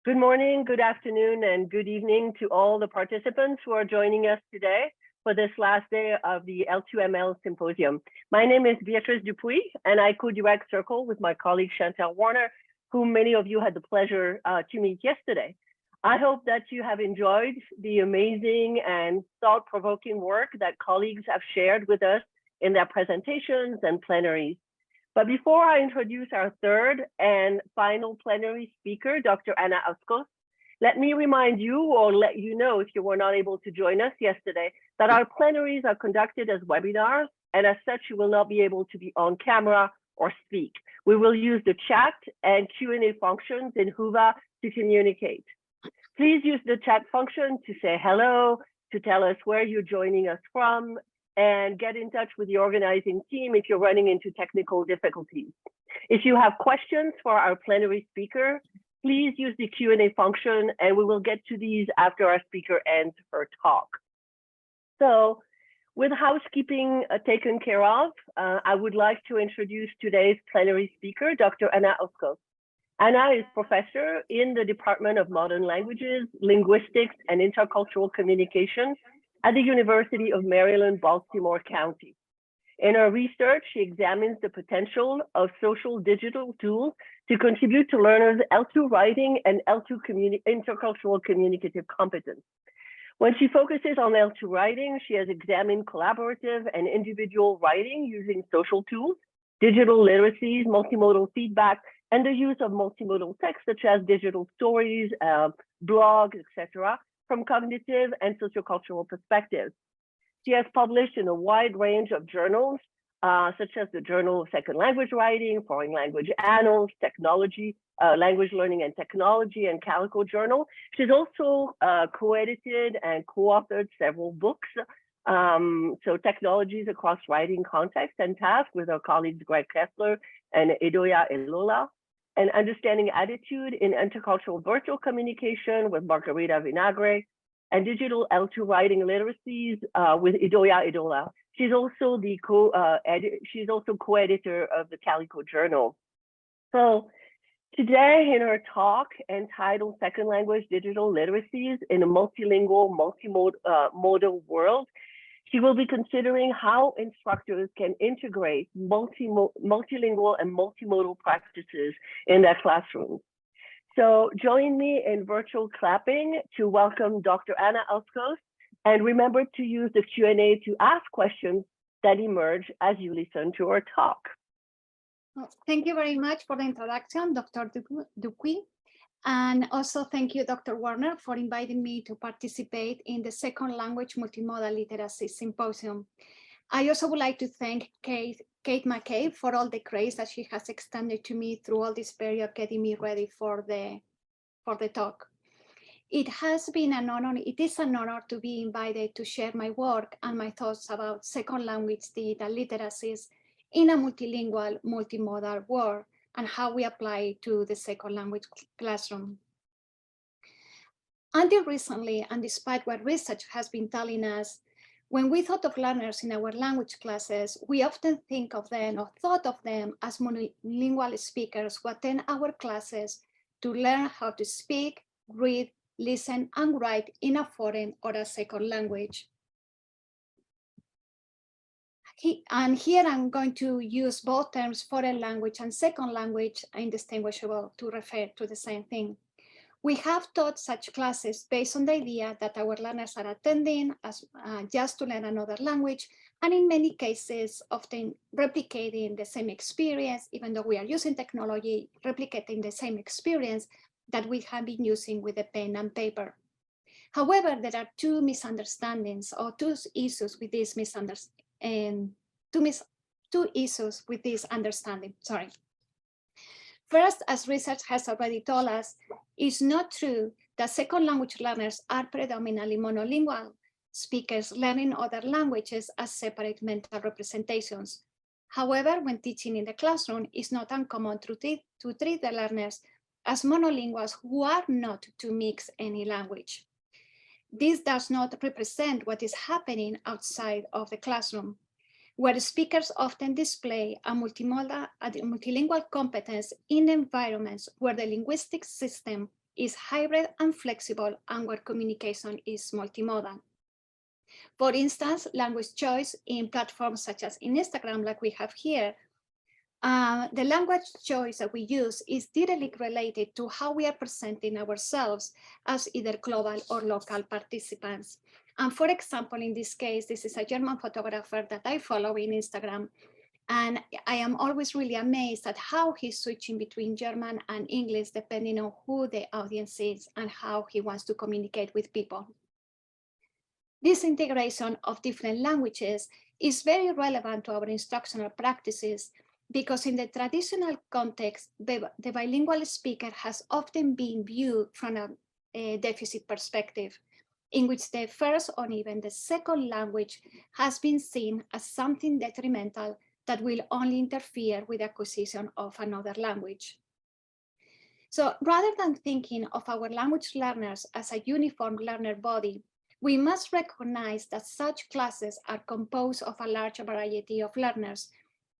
Good morning, good afternoon, and good evening to all the participants who are joining us today for this last day of the L2ML Symposium. My name is Beatrice Dupuis, and I co-direct Circle with my colleague Chantal Warner, whom many of you had the pleasure to meet yesterday. I hope that you have enjoyed the amazing and thought-provoking work that colleagues have shared with us in their presentations and plenaries. But before I introduce our third and final plenary speaker, Dr. Anna Oskoz, let me remind you or let you know if you were not able to join us yesterday that our plenaries are conducted as webinars, and as such, you will not be able to be on camera or speak. We will use the chat and Q&A functions in Whova to communicate. Please use the chat function to say hello, to tell us where you're joining us from, and get in touch with the organizing team if you're running into technical difficulties. If you have questions for our plenary speaker, please use the Q&A function and we will get to these after our speaker ends her talk. So with housekeeping taken care of, I would like to introduce today's plenary speaker, Dr. Anna Oskoz. Anna is professor in the Department of Modern Languages, Linguistics, and Intercultural Communication at the University of Maryland, Baltimore County. In her research, she examines the potential of social digital tools to contribute to learners' L2 writing and L2 intercultural communicative competence. When she focuses on L2 writing, she has examined collaborative and individual writing using social tools, digital literacies, multimodal feedback, and the use of multimodal text such as digital stories, blogs, etc., from cognitive and sociocultural perspectives. She has published in a wide range of journals, such as the Journal of Second Language Writing, Foreign Language Annals, Technology, Language Learning and Technology, and Calico Journal. She's also co-edited and co-authored several books, so Technologies Across Writing Context and Task with her colleagues Greg Kessler and Edoya Elola, and Understanding Attitude in Intercultural Virtual Communication with Margarita Vinagre, and Digital L2 Writing Literacies with Edoya Edola. She's also the co-editor of the Calico Journal. So today in her talk entitled Second Language Digital Literacies in a Multilingual, Multimodal World, she will be considering how instructors can integrate multilingual and multimodal practices in their classrooms. So join me in virtual clapping to welcome Dr. Anna Oskoz, and remember to use the Q&A to ask questions that emerge as you listen to our talk. Well, thank you very much for the introduction, Dr. Dupuis. And also thank you, Dr. Warner, for inviting me to participate in the Second Language Multimodal Literacy Symposium. I also would like to thank Kate McCabe for all the grace that she has extended to me through all this period, getting me ready for the talk. It is an honor to be invited to share my work and my thoughts about second language digital literacies in a multilingual, multimodal world, and how we apply it to the second language classroom. Until recently, and despite what research has been telling us, when we thought of learners in our language classes, we often think of them or thought of them as monolingual speakers who attend our classes to learn how to speak, read, listen, and write in a foreign or a second language. And here I'm going to use both terms, foreign language and second language, indistinguishable, to refer to the same thing. We have taught such classes based on the idea that our learners are attending as just to learn another language, and in many cases, often replicating the same experience, even though we are using technology, replicating the same experience that we have been using with the pen and paper. However, there are two misunderstandings or two issues with this understanding. Sorry. First, as research has already told us, it's not true that second language learners are predominantly monolingual speakers learning other languages as separate mental representations. However, when teaching in the classroom, it's not uncommon to treat the learners as monolinguals who are not to mix any language. This does not represent what is happening outside of the classroom, where speakers often display a multilingual competence in environments where the linguistic system is hybrid and flexible, and where communication is multimodal. For instance, language choice in platforms such as in Instagram, like we have here, the language choice that we use is directly related to how we are presenting ourselves as either global or local participants. And for example, in this case, this is a German photographer that I follow in Instagram. And I am always really amazed at how he's switching between German and English, depending on who the audience is and how he wants to communicate with people. This integration of different languages is very relevant to our instructional practices because in the traditional context, the bilingual speaker has often been viewed from a deficit perspective, in which the first or even the second language has been seen as something detrimental that will only interfere with the acquisition of another language. So rather than thinking of our language learners as a uniform learner body, we must recognize that such classes are composed of a large variety of learners,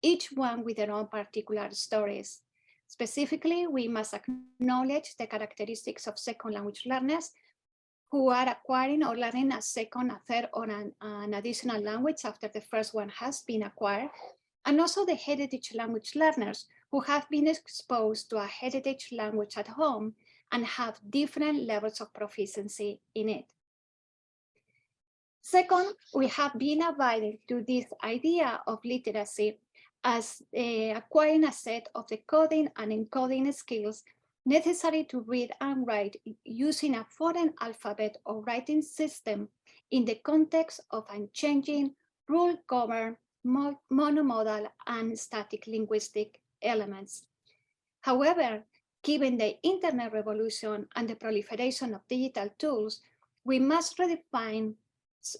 each one with their own particular stories. Specifically, we must acknowledge the characteristics of second language learners who are acquiring or learning a second, a third, or an additional language after the first one has been acquired, and also the heritage language learners who have been exposed to a heritage language at home and have different levels of proficiency in it. Second, we have been abiding to this idea of literacy as acquiring a set of decoding and encoding skills necessary to read and write using a foreign alphabet or writing system in the context of unchanging, rule-governed, monomodal, and static linguistic elements. However, given the internet revolution and the proliferation of digital tools, we must redefine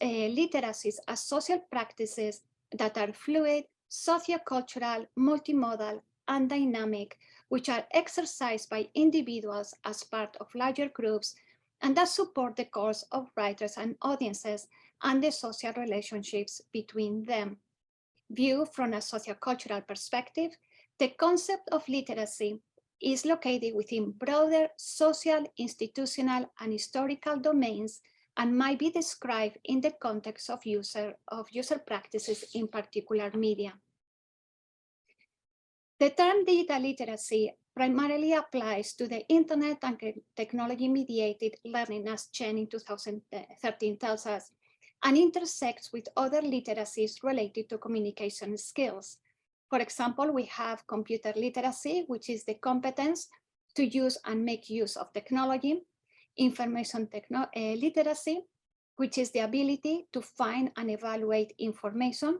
literacies as social practices that are fluid, sociocultural, multimodal, and dynamic, which are exercised by individuals as part of larger groups and that support the course of writers and audiences and the social relationships between them. Viewed from a sociocultural perspective, the concept of literacy is located within broader social, institutional, and historical domains and might be described in the context of user practices in particular media. The term digital literacy primarily applies to the internet and technology-mediated learning, as Chen in 2013 tells us, and intersects with other literacies related to communication skills. For example, we have computer literacy, which is the competence to use and make use of technology, information literacy, which is the ability to find and evaluate information,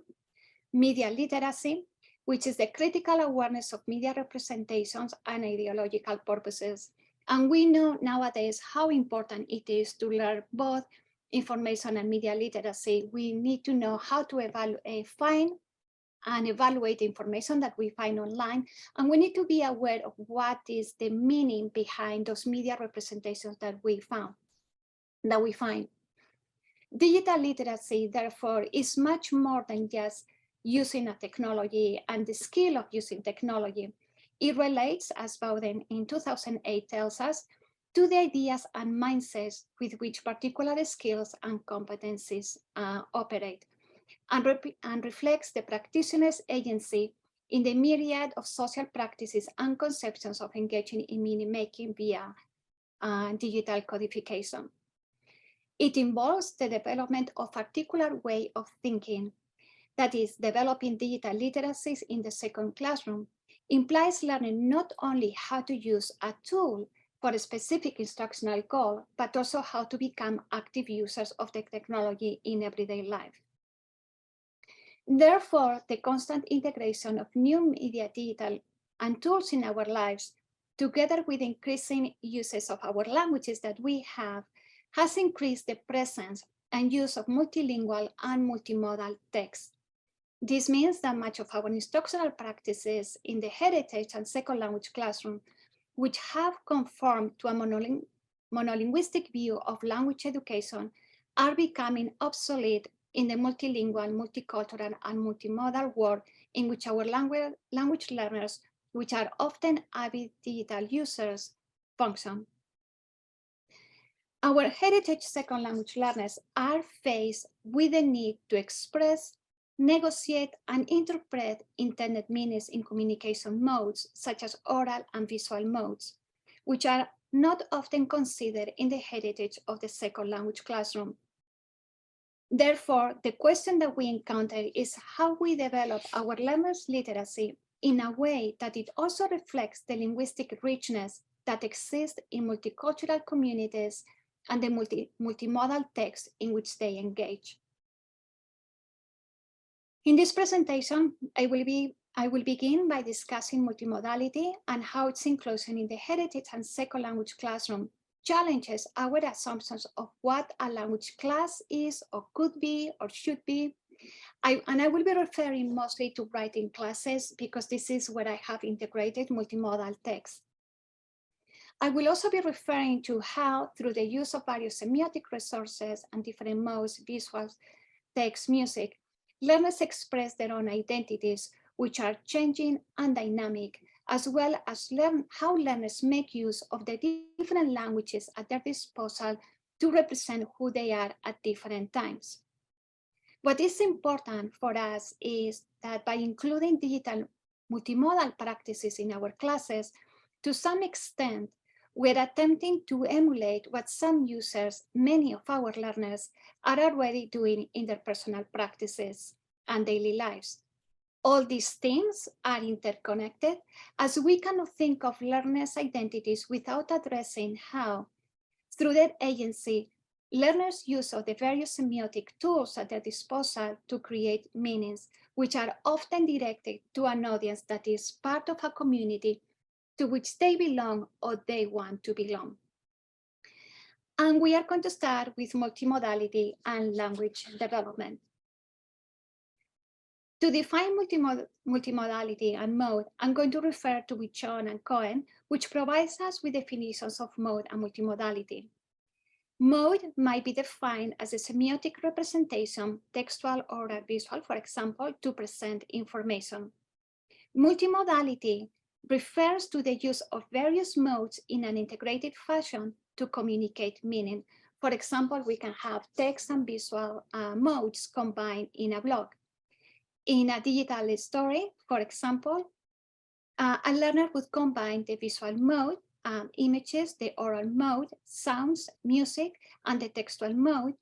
media literacy, which is the critical awareness of media representations and ideological purposes. And we know nowadays how important it is to learn both information and media literacy. We need to know how to find and evaluate information that we find online. And we need to be aware of what is the meaning behind those media representations that we find. Digital literacy, therefore, is much more than just using a technology and the skill of using technology. It relates, as Bowden in 2008 tells us, to the ideas and mindsets with which particular skills and competencies operate, and reflects the practitioner's agency in the myriad of social practices and conceptions of engaging in meaning making via digital codification. It involves the development of a particular way of thinking, that is, developing digital literacies in the second classroom, implies learning not only how to use a tool for a specific instructional goal, but also how to become active users of the technology in everyday life. Therefore, the constant integration of new media, digital, and tools in our lives, together with increasing uses of our languages that we have, has increased the presence and use of multilingual and multimodal text. This means that much of our instructional practices in the heritage and second language classroom, which have conformed to a monolinguistic view of language education, are becoming obsolete in the multilingual, multicultural, and multimodal world in which our language learners, which are often avid digital users, function. Our heritage second language learners are faced with the need to express, negotiate, and interpret intended meanings in communication modes, such as oral and visual modes, which are not often considered in the heritage of the second language classroom. Therefore, the question that we encounter is how we develop our learners' literacy in a way that it also reflects the linguistic richness that exists in multicultural communities and the multimodal text in which they engage. In this presentation, I will begin by discussing multimodality and how its inclusion in the heritage and second language classroom challenges our assumptions of what a language class is or could be or should be. I will be referring mostly to writing classes because this is where I have integrated multimodal text. I will also be referring to how, through the use of various semiotic resources and different modes, visuals, text, music, learners express their own identities, which are changing and dynamic, as well as how learners make use of the different languages at their disposal to represent who they are at different times. What is important for us is that by including digital multimodal practices in our classes, to some extent, we're attempting to emulate what some users, many of our learners, are already doing in their personal practices and daily lives. All these things are interconnected, as we cannot think of learners' identities without addressing how, through their agency, learners' use of the various semiotic tools at their disposal to create meanings, which are often directed to an audience that is part of a community to which they belong or they want to belong. And we are going to start with multimodality and language development. To define multimodality and mode, I'm going to refer to Wichon and Cohen, which provides us with definitions of mode and multimodality. Mode might be defined as a semiotic representation, textual, oral, visual, for example, to present information. Multimodality refers to the use of various modes in an integrated fashion to communicate meaning. For example, we can have text and visual modes combined in a blog. In a digital story, for example, a learner would combine the visual mode, images, the oral mode, sounds, music, and the textual mode.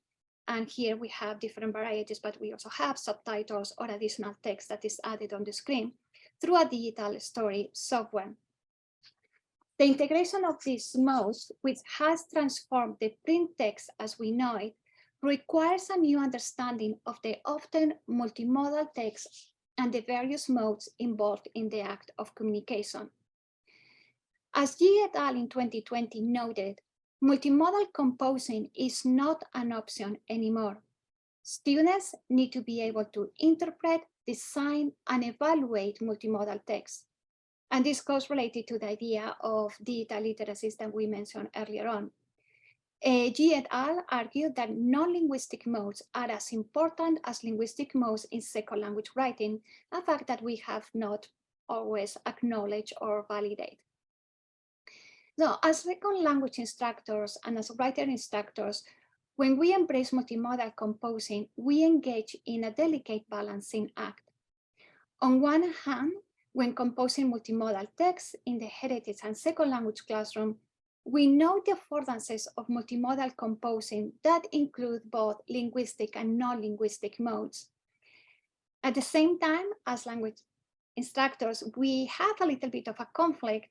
And here we have different varieties, but we also have subtitles or additional text that is added on the screen through a digital story software. The integration of these modes, which has transformed the print text as we know it, requires a new understanding of the often multimodal text and the various modes involved in the act of communication. As Yi et al. In 2020 noted, multimodal composing is not an option anymore. Students need to be able to interpret, design, and evaluate multimodal text. And this goes related to the idea of digital literacies that we mentioned earlier on. Yi et al. Argued that non-linguistic modes are as important as linguistic modes in second language writing, a fact that we have not always acknowledged or validated. So as second language instructors and as writer instructors, when we embrace multimodal composing, we engage in a delicate balancing act. On one hand, when composing multimodal text in the heritage and second language classroom, we know the affordances of multimodal composing that include both linguistic and non-linguistic modes. At the same time, as language instructors, we have a little bit of a conflict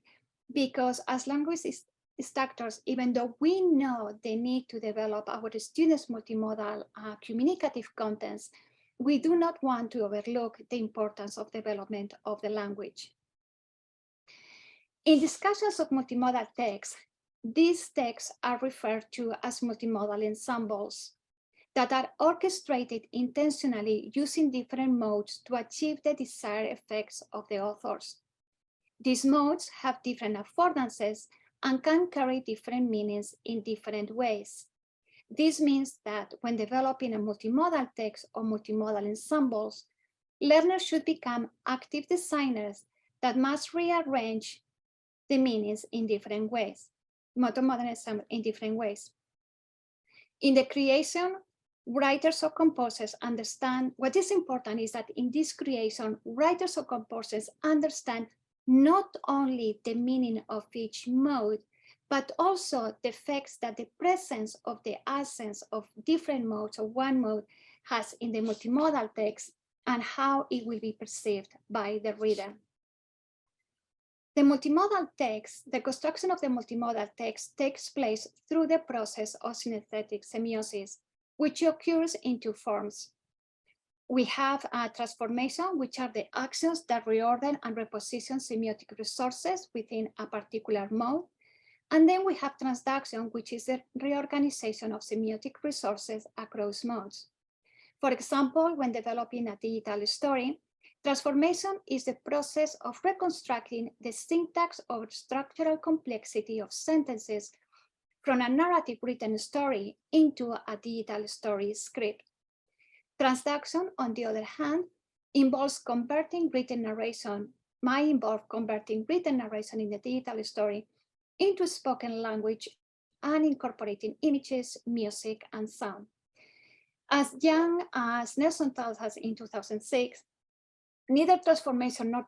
because as language instructors, even though we know the need to develop our students' multimodal communicative contents, we do not want to overlook the importance of development of the language. In discussions of multimodal text, these texts are referred to as multimodal ensembles that are orchestrated intentionally using different modes to achieve the desired effects of the authors. These modes have different affordances and can carry different meanings in different ways. This means that when developing a multimodal text or multimodal ensembles, learners should become active designers that must rearrange the meanings in different ways, multimodal ensemble in different ways. In the creation, writers or composers understand, what is important is that in this creation, writers or composers understand not only the meaning of each mode, but also the effects that the presence of the absence of different modes or one mode has in the multimodal text and how it will be perceived by the reader. The multimodal text, the construction of the multimodal text takes place through the process of synesthetic semiosis, which occurs in two forms. We have a transformation, which are the actions that reorder and reposition semiotic resources within a particular mode. And then we have transduction, which is the reorganization of semiotic resources across modes. For example, when developing a digital story, transformation is the process of reconstructing the syntax or structural complexity of sentences from a narrative written story into a digital story script. Transduction, on the other hand, involves converting written narration, might involve converting written narration in the digital story into spoken language and incorporating images, music, and sound. As young as Nelson tells us in 2006, neither transformation nor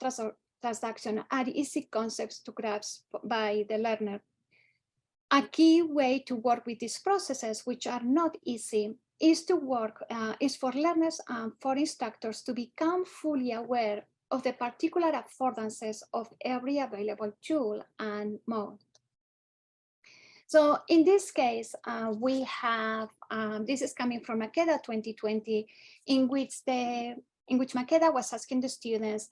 transduction are easy concepts to grasp by the learner. A key way to work with these processes, which are not easy, is for learners and for instructors to become fully aware of the particular affordances of every available tool and mode. So in this case, we have, this is coming from Makeda 2020, in which Makeda was asking the students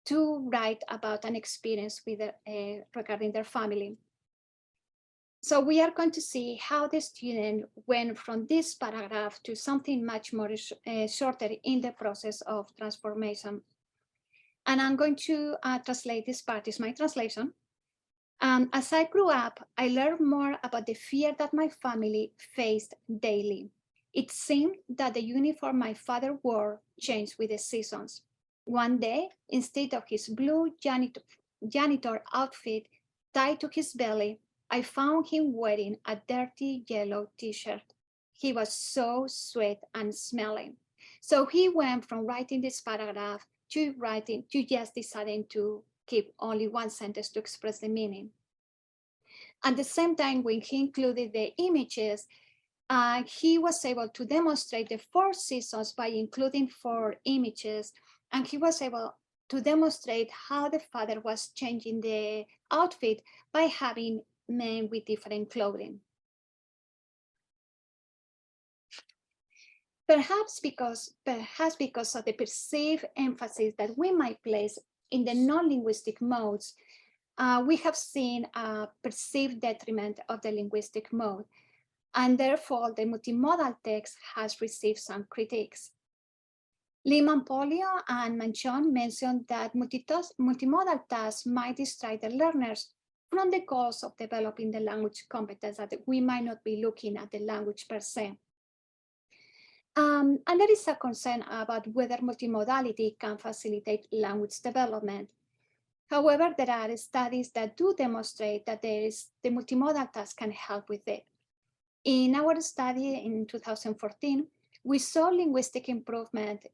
to write about an experience with regarding their family. So we are going to see how the student went from this paragraph to something much more shorter in the process of transformation. And I'm going to translate this part, is my translation. As I grew up, I learned more about the fear that my family faced daily. It seemed that the uniform my father wore changed with the seasons. One day, instead of his blue janitor outfit tied to his belly, I found him wearing a dirty yellow t-shirt. He was so sweat and smelling. So he went from writing this paragraph to just deciding to keep only one sentence to express the meaning. At the same time, when he included the images, he was able to demonstrate the 4 seasons by including 4 images, and he was able to demonstrate how the father was changing the outfit by having men with different clothing. Perhaps because of the perceived emphasis that we might place in the non-linguistic modes, we have seen a perceived detriment of the linguistic mode, and therefore the multimodal text has received some critiques. Liman-Polio and Manchon mentioned that multimodal tasks might distract the learners from the goals of developing the language competence, that we might not be looking at the language per se. And there is a concern about whether multimodality can facilitate language development. However, there are studies that do demonstrate that the multimodal task can help with it. In our study in 2014, we saw linguistic improvement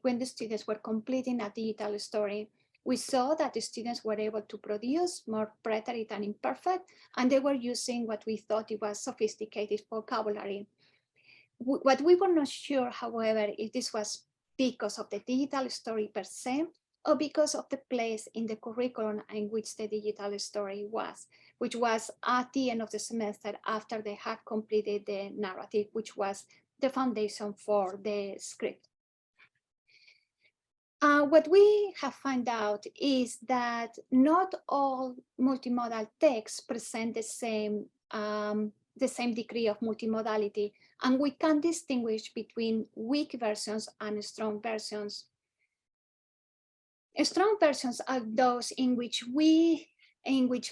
when the students were completing a digital story. We saw that the students were able to produce more preterite and imperfect, and they were using what we thought it was sophisticated vocabulary. What we were not sure, however, if this was because of the digital story per se, or because of the place in the curriculum in which the digital story was, which was at the end of the semester after they had completed the narrative, which was the foundation for the script. What we have found out is that not all multimodal texts present the same degree of multimodality, and we can distinguish between weak versions and strong versions. Strong versions are those in which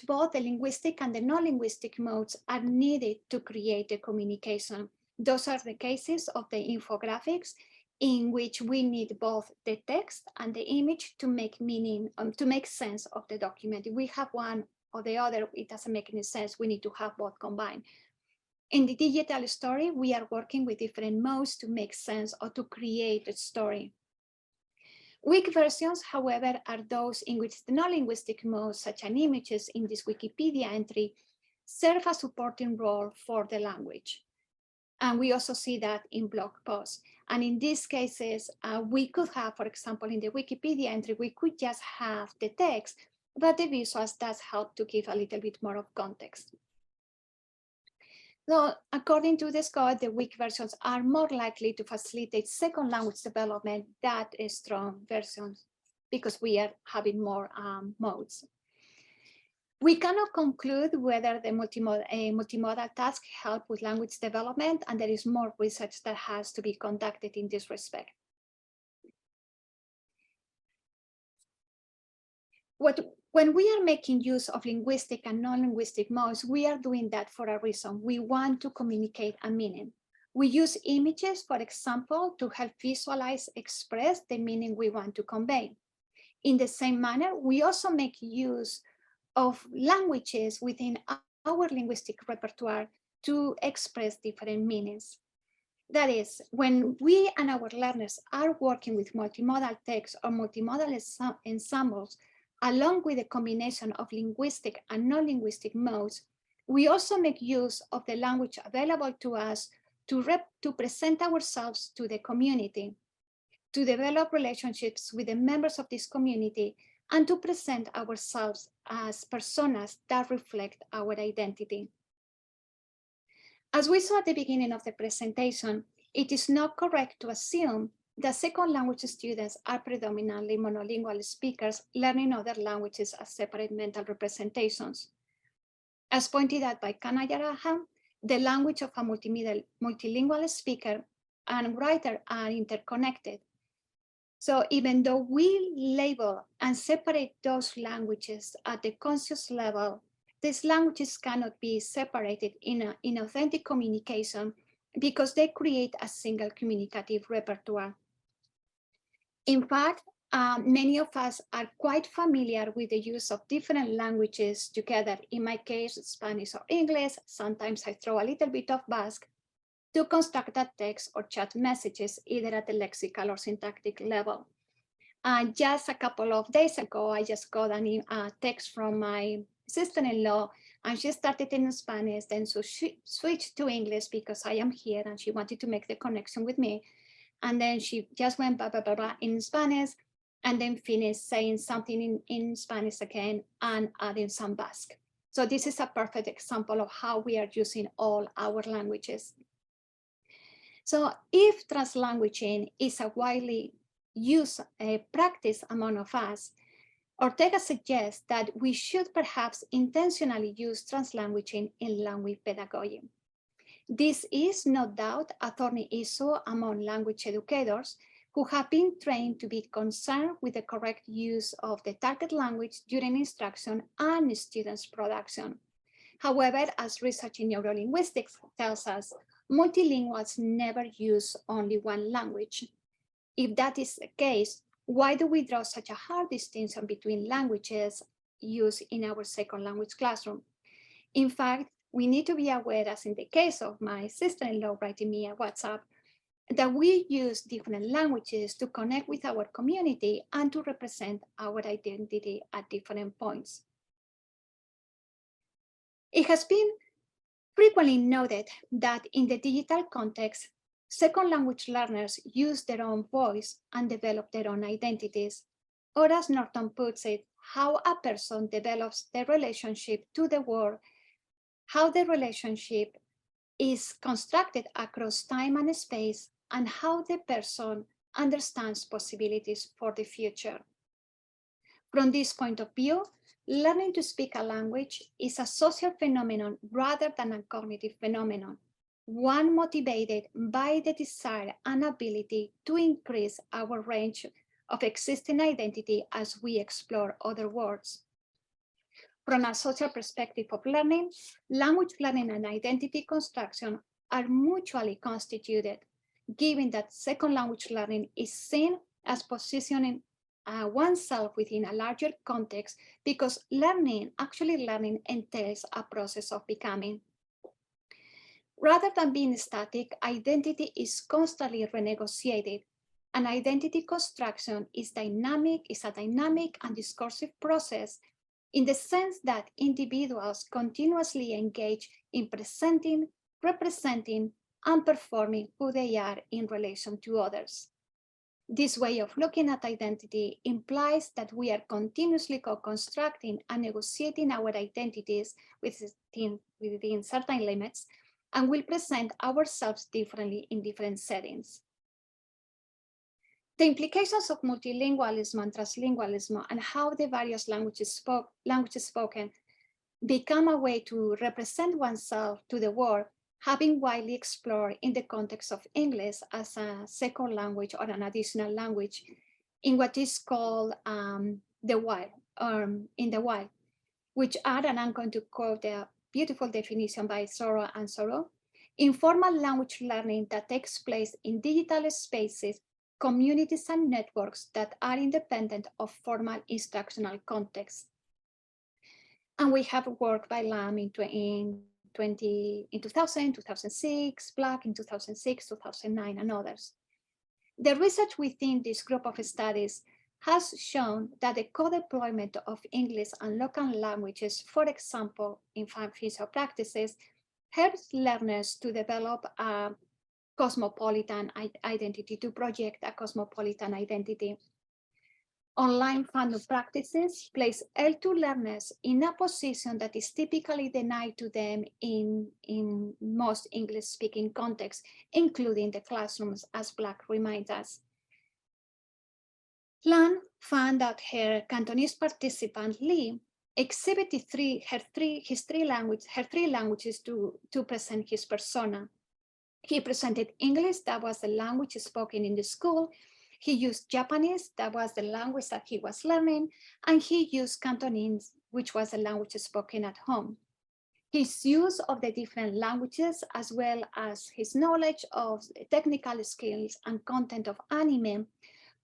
both the linguistic and the non-linguistic modes are needed to create the communication. Those are the cases of the infographics, in which we need both the text and the image to make meaning, to make sense of the document. If we have one or the other, it doesn't make any sense. We need to have both combined. In the digital story, we are working with different modes to make sense or to create a story. Weak versions, however, are those in which the non-linguistic modes, such as images in this Wikipedia entry, serve a supporting role for the language. And we also see that in blog posts. And in these cases, we could have, for example, in the Wikipedia entry, we could just have the text, but the visuals does help to give a little bit more of context. So according to the score, the weak versions are more likely to facilitate second language development than strong versions because we are having more modes. We cannot conclude whether the multimodal tasks help with language development, and there is more research that has to be conducted in this respect. When we are making use of linguistic and non-linguistic modes, we are doing that for a reason. We want to communicate a meaning. We use images, for example, to help visualize, express the meaning we want to convey. In the same manner, we also make use of languages within our linguistic repertoire to express different meanings. That is, when we and our learners are working with multimodal text or multimodal ensembles, along with a combination of linguistic and non-linguistic modes, we also make use of the language available to us to present ourselves to the community, to develop relationships with the members of this community, and to present ourselves as personas that reflect our identity. As we saw at the beginning of the presentation, it is not correct to assume that second language students are predominantly monolingual speakers learning other languages as separate mental representations. As pointed out by Kanayaraha, the language of a multilingual speaker and writer are interconnected. So even though we label and separate those languages at the conscious level, these languages cannot be separated in authentic communication because they create a single communicative repertoire. In fact, many of us are quite familiar with the use of different languages together. In my case, Spanish or English. Sometimes I throw a little bit of Basque to construct a text or chat messages, either at the lexical or syntactic level. Just a couple of days ago, I just got a text from my sister-in-law, and she started in Spanish, then so she switched to English because I am here and she wanted to make the connection with me. And then she just went blah, blah, blah, blah in Spanish, and then finished saying something in Spanish again and adding some Basque. So this is a perfect example of how we are using all our languages. So if translanguaging is a widely used practice among us, Ortega suggests that we should perhaps intentionally use translanguaging in language pedagogy. This is no doubt a thorny issue among language educators who have been trained to be concerned with the correct use of the target language during instruction and students' production. However, as research in neurolinguistics tells us, multilinguals never use only one language. If that is the case, why do we draw such a hard distinction between languages used in our second language classroom? In fact, we need to be aware, as in the case of my sister-in-law writing me a WhatsApp, that we use different languages to connect with our community and to represent our identity at different points. It has been frequently noted that in the digital context, second language learners use their own voice and develop their own identities. Or as Norton puts it, how a person develops their relationship to the world, how the relationship is constructed across time and space, and how the person understands possibilities for the future. From this point of view, learning to speak a language is a social phenomenon rather than a cognitive phenomenon, one motivated by the desire and ability to increase our range of existing identity as we explore other worlds. From a social perspective of learning, language learning and identity construction are mutually constituted, given that second language learning is seen as positioning oneself within a larger context, because learning entails a process of becoming. Rather than being static, identity is constantly renegotiated, and identity construction is a dynamic and discursive process in the sense that individuals continuously engage in presenting, representing, and performing who they are in relation to others. This way of looking at identity implies that we are continuously co-constructing and negotiating our identities within certain limits, and will present ourselves differently in different settings. The implications of multilingualism and translingualism and how the various languages spoken become a way to represent oneself to the world have been widely explored in the context of English as a second language or an additional language in what is called the wild, in the wild, which are, and I'm going to quote a beautiful definition by Soro and Soro, informal language learning that takes place in digital spaces, communities, and networks that are independent of formal instructional contexts. And we have work by Lam in 2000, 2006, Black in 2006, 2009, and others. The research within this group of studies has shown that the co-deployment of English and local languages, for example, in fan-official practices, helps learners to develop a cosmopolitan identity, to project a cosmopolitan identity. Online fandom practices place L2 learners in a position that is typically denied to them in most English-speaking contexts, including the classrooms, as Black reminds us. Lan found that her Cantonese participant, Lee, exhibited her three languages to present his persona. He presented English, that was the language spoken in the school. He used Japanese, that was the language that he was learning, and he used Cantonese, which was the language spoken at home. His use of the different languages, as well as his knowledge of technical skills and content of anime,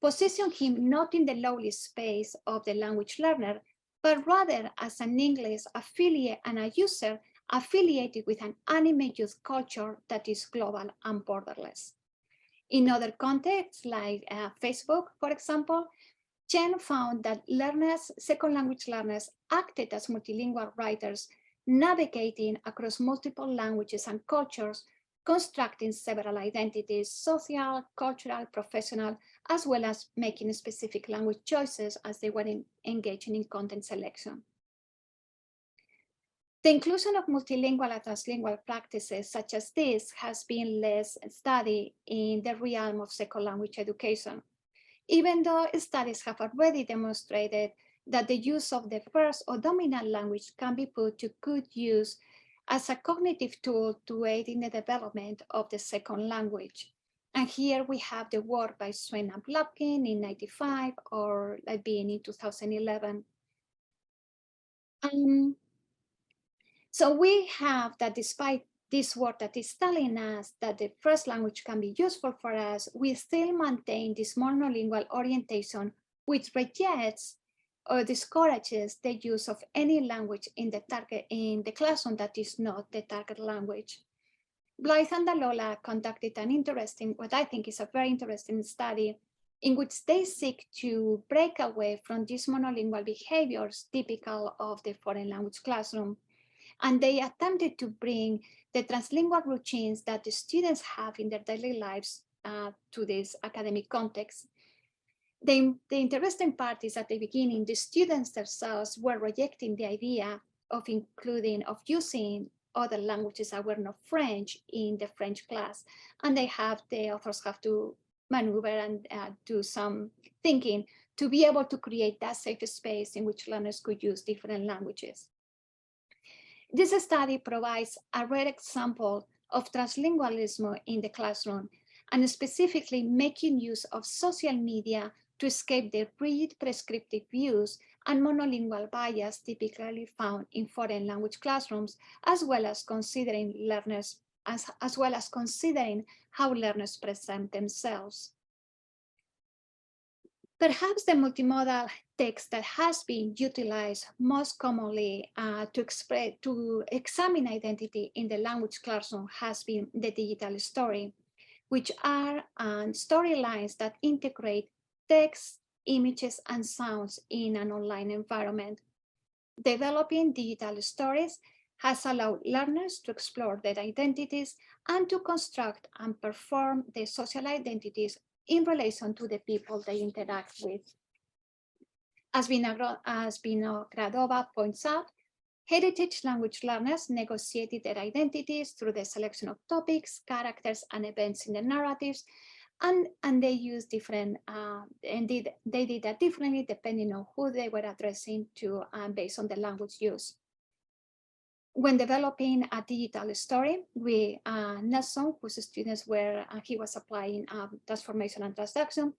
positioned him not in the lowly space of the language learner, but rather as an English affiliate and a user affiliated with an anime youth culture that is global and borderless. In other contexts, like Facebook, for example, Chen found that second language learners acted as multilingual writers, navigating across multiple languages and cultures, constructing several identities, social, cultural, professional, as well as making specific language choices as they were engaging in content selection. The inclusion of multilingual and translingual practices such as this has been less studied in the realm of second language education, even though studies have already demonstrated that the use of the first or dominant language can be put to good use as a cognitive tool to aid in the development of the second language. And here we have the work by Swain and Plotkin in 1995 or Levine in 2011. So we have that despite this work that is telling us that the first language can be useful for us, we still maintain this monolingual orientation, which rejects or discourages the use of any language in the classroom that is not the target language. Blythe and Dalola conducted an interesting, what I think is a very interesting study in which they seek to break away from these monolingual behaviors typical of the foreign language classroom. And they attempted to bring the translingual routines that the students have in their daily lives to this academic context. The interesting part is at the beginning, the students themselves were rejecting the idea of using other languages that were not French in the French class. And the authors have to maneuver and do some thinking to be able to create that safe space in which learners could use different languages. This study provides a rare example of translingualism in the classroom, and specifically making use of social media to escape the rigid prescriptive views and monolingual bias typically found in foreign language classrooms, as well as considering how learners present themselves. Perhaps the multimodal text that has been utilized most commonly to examine identity in the language classroom has been the digital story, which are storylines that integrate text, images, and sounds in an online environment. Developing digital stories has allowed learners to explore their identities and to construct and perform their social identities in relation to the people they interact with. As Vinogradova points out, heritage language learners negotiated their identities through the selection of topics, characters, and events in the narratives, and they used different, they did that differently depending on who they were addressing to based on the language used. When developing a digital story, Nelson, whose students were, he was applying transformation and transduction,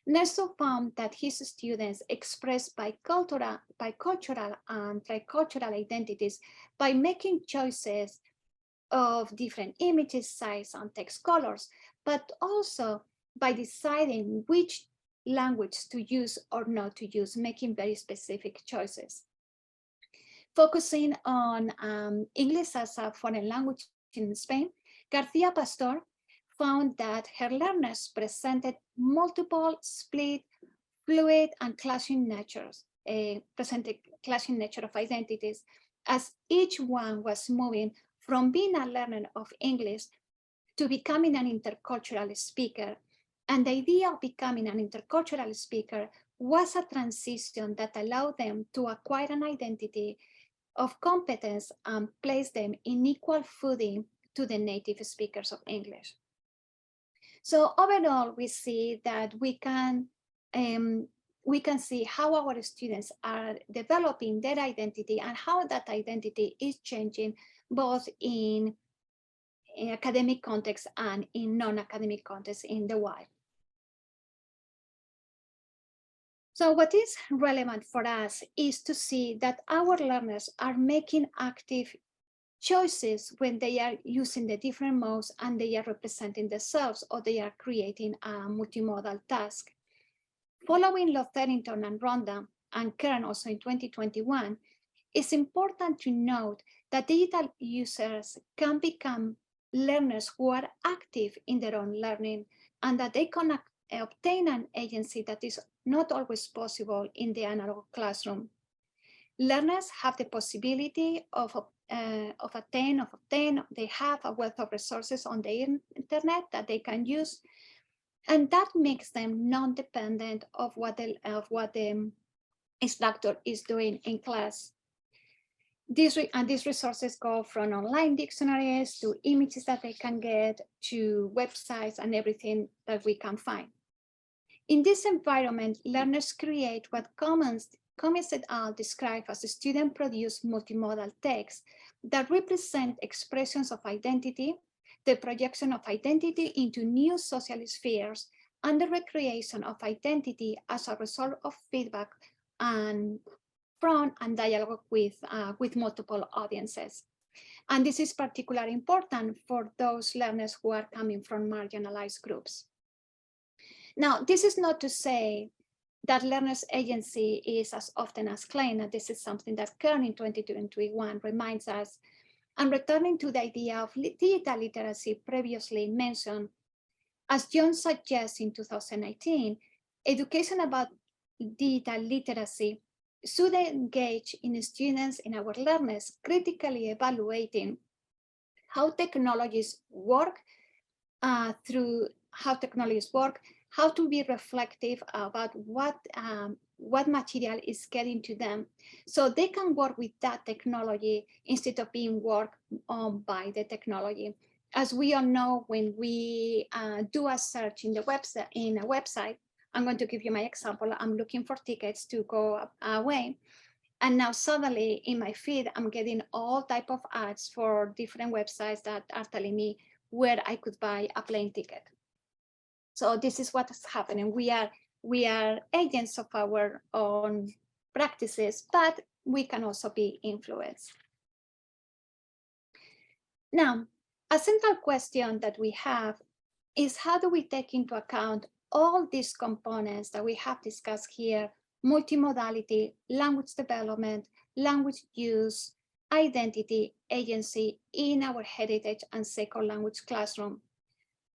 Nelson found that his students expressed bicultural and tricultural identities by making choices of different images, size, and text colors, but also by deciding which language to use or not to use, making very specific choices. Focusing on English as a foreign language in Spain, Garcia Pastor found that her learners presented multiple, split, fluid, and clashing natures, presented clashing nature of identities, as each one was moving from being a learner of English to becoming an intercultural speaker. And the idea of becoming an intercultural speaker was a transition that allowed them to acquire an identity of competence and place them in equal footing to the native speakers of English. So overall, we see that we can see how our students are developing their identity and how that identity is changing both in academic context and in non-academic context in the wild. So what is relevant for us is to see that our learners are making active choices when they are using the different modes and they are representing themselves or they are creating a multimodal task. Following Lotherington and Ronda and Kern also in 2021, it's important to note that digital users can become learners who are active in their own learning and that they can obtain an agency that is not always possible in the analog classroom. Learners have the possibility of obtain, they have a wealth of resources on the internet that they can use, and that makes them non-dependent of what the instructor is doing in class. These resources go from online dictionaries to images that they can get to websites and everything that we can find. In this environment, learners create what Cummins et al. Describe as student-produced multimodal text that represent expressions of identity, the projection of identity into new social spheres, and the recreation of identity as a result of feedback and from and dialogue with multiple audiences. And this is particularly important for those learners who are coming from marginalized groups. Now, this is not to say that learners' agency is as often as claimed, and this is something that Kern in 2021 reminds us. And returning to the idea of digital literacy previously mentioned, as John suggests in 2019, education about digital literacy should engage in students, in our learners, critically evaluating how technologies work, how to be reflective about what material is getting to them, so they can work with that technology instead of being worked on by the technology. As we all know, when we do a search in a website, I'm going to give you my example. I'm looking for tickets to go away. And now suddenly in my feed, I'm getting all type of ads for different websites that are telling me where I could buy a plane ticket. So this is what is happening. We are agents of our own practices, but we can also be influenced. Now, a central question that we have is how do we take into account all these components that we have discussed here, multimodality, language development, language use, identity, agency in our heritage and second language classroom.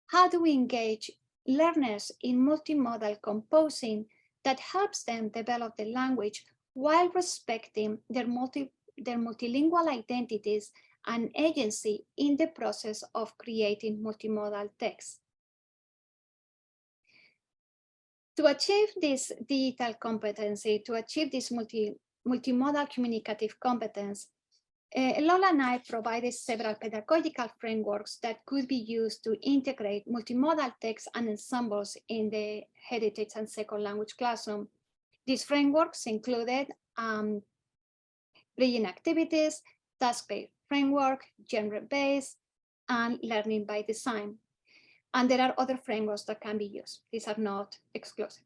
How do we engage learners in multimodal composing that helps them develop the language while respecting their multilingual identities and agency in the process of creating multimodal text? To achieve this digital competency, to achieve this multimodal communicative competence, Lola and I provided several pedagogical frameworks that could be used to integrate multimodal text and ensembles in the heritage and second language classroom. These frameworks included bridging activities, task-based framework, genre-based, and learning by design. And there are other frameworks that can be used. These are not exclusive.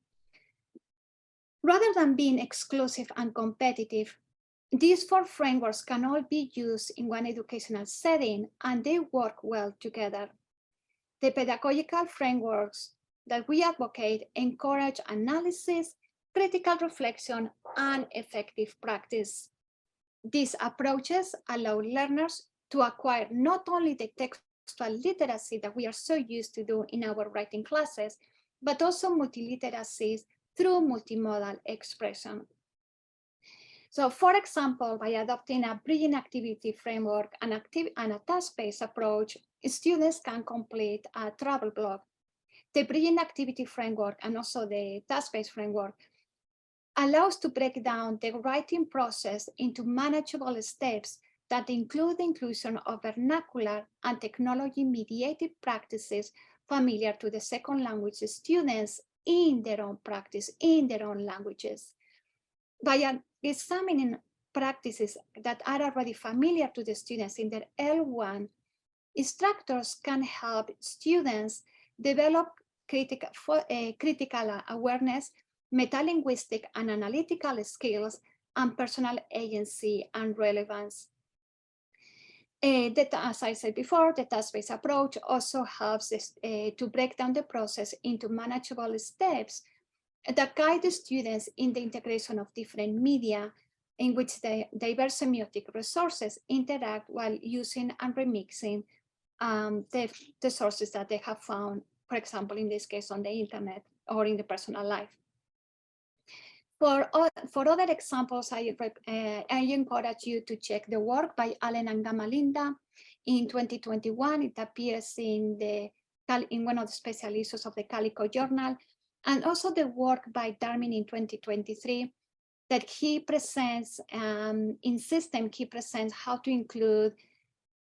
Rather than being exclusive and competitive, these 4 frameworks can all be used in one educational setting and they work well together. The pedagogical frameworks that we advocate encourage analysis, critical reflection, and effective practice. These approaches allow learners to acquire not only the textual literacy that we are so used to do in our writing classes, but also multiliteracies through multimodal expression. So for example, by adopting a bridging activity framework and a task-based approach, students can complete a travel blog. The bridging activity framework and also the task-based framework allows to break down the writing process into manageable steps that include the inclusion of vernacular and technology-mediated practices familiar to the second language students in their own practice, in their own languages. By examining practices that are already familiar to the students in their L1, instructors can help students develop critical awareness, metalinguistic and analytical skills, and personal agency and relevance. As I said before, the task-based approach also helps to break down the process into manageable steps that guide the students in the integration of different media in which the diverse semiotic resources interact while using and remixing the sources that they have found, for example, in this case on the internet or in the personal life. For other examples, I encourage you to check the work by Allen and Gamalinda in 2021. It appears in one of the special issues of the Calico Journal, and also the work by Darmin in 2023 that he presents in system. He presents how to include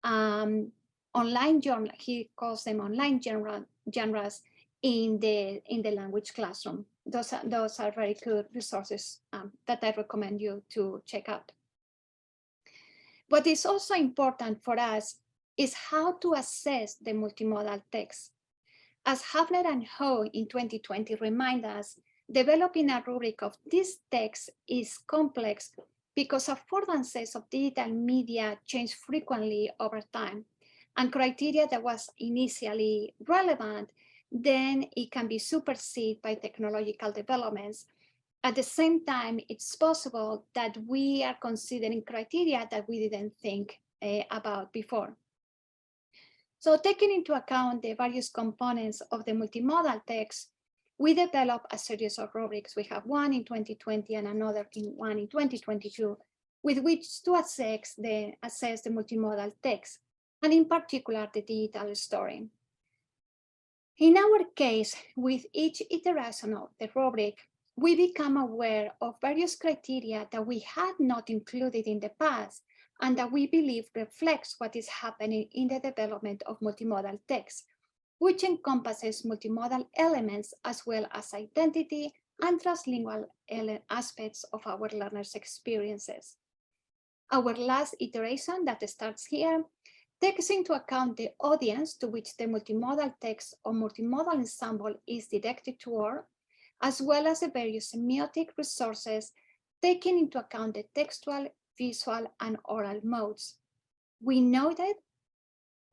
online journal. He calls them online genres in the language classroom. Those are very good resources that I recommend you to check out. What is also important for us is how to assess the multimodal text. As Hafner and Ho in 2020 remind us, developing a rubric of this text is complex because affordances of digital media change frequently over time, and criteria that was initially relevant, then it can be superseded by technological developments. At the same time, it's possible that we are considering criteria that we didn't think about before. So taking into account the various components of the multimodal text, we develop a series of rubrics. We have one in 2020 and another one in 2022, with which to assess the multimodal text, and in particular, the digital story. In our case, with each iteration of the rubric, we become aware of various criteria that we had not included in the past and that we believe reflects what is happening in the development of multimodal text, which encompasses multimodal elements as well as identity and translingual aspects of our learners' experiences. Our last iteration that starts here takes into account the audience to which the multimodal text or multimodal ensemble is directed toward, as well as the various semiotic resources, taking into account the textual, visual, and oral modes. We noted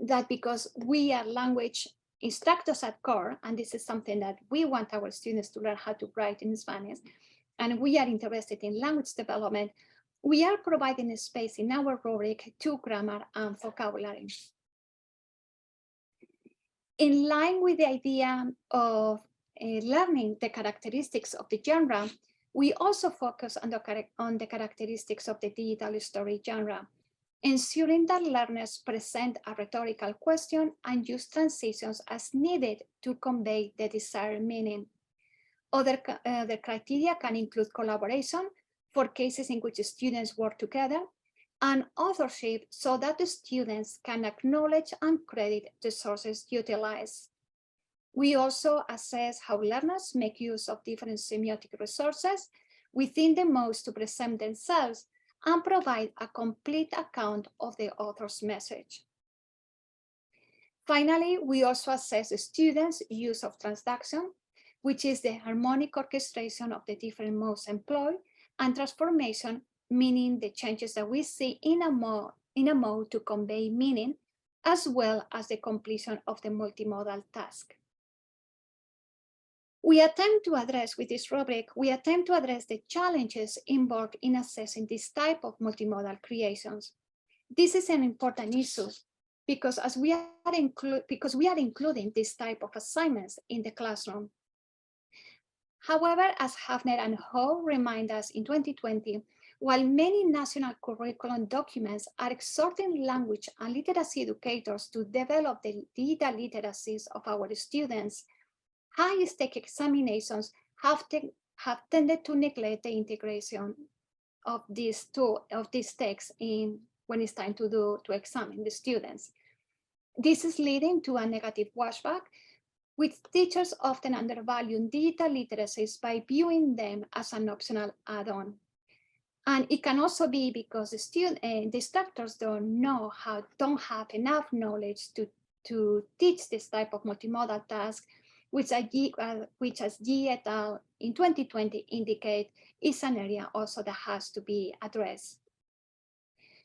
that because we are language instructors at core, and this is something that we want our students to learn how to write in Spanish, and we are interested in language development, we are providing a space in our rubric to grammar and vocabulary. In line with the idea of learning the characteristics of the genre, we also focus on the characteristics of the digital story genre, ensuring that learners present a rhetorical question and use transitions as needed to convey the desired meaning. Other criteria can include collaboration for cases in which students work together, and authorship so that the students can acknowledge and credit the sources utilized. We also assess how learners make use of different semiotic resources within the modes to present themselves and provide a complete account of the author's message. Finally, we also assess the students' use of transduction, which is the harmonic orchestration of the different modes employed, and transformation, meaning the changes that we see in a mode to convey meaning, as well as the completion of the multimodal task. With this rubric, we attempt to address the challenges involved in assessing this type of multimodal creations. This is an important issue because we are including this type of assignments in the classroom. However, as Hafner and Ho remind us in 2020, while many national curriculum documents are exhorting language and literacy educators to develop the digital literacies of our students, high-stake examinations have tended to neglect the integration of these texts when it's time to examine the students. This is leading to a negative washback, with teachers often undervaluing digital literacies by viewing them as an optional add-on. And it can also be because the instructors don't have enough knowledge to teach this type of multimodal task, which as G et al. In 2020 indicate is an area also that has to be addressed.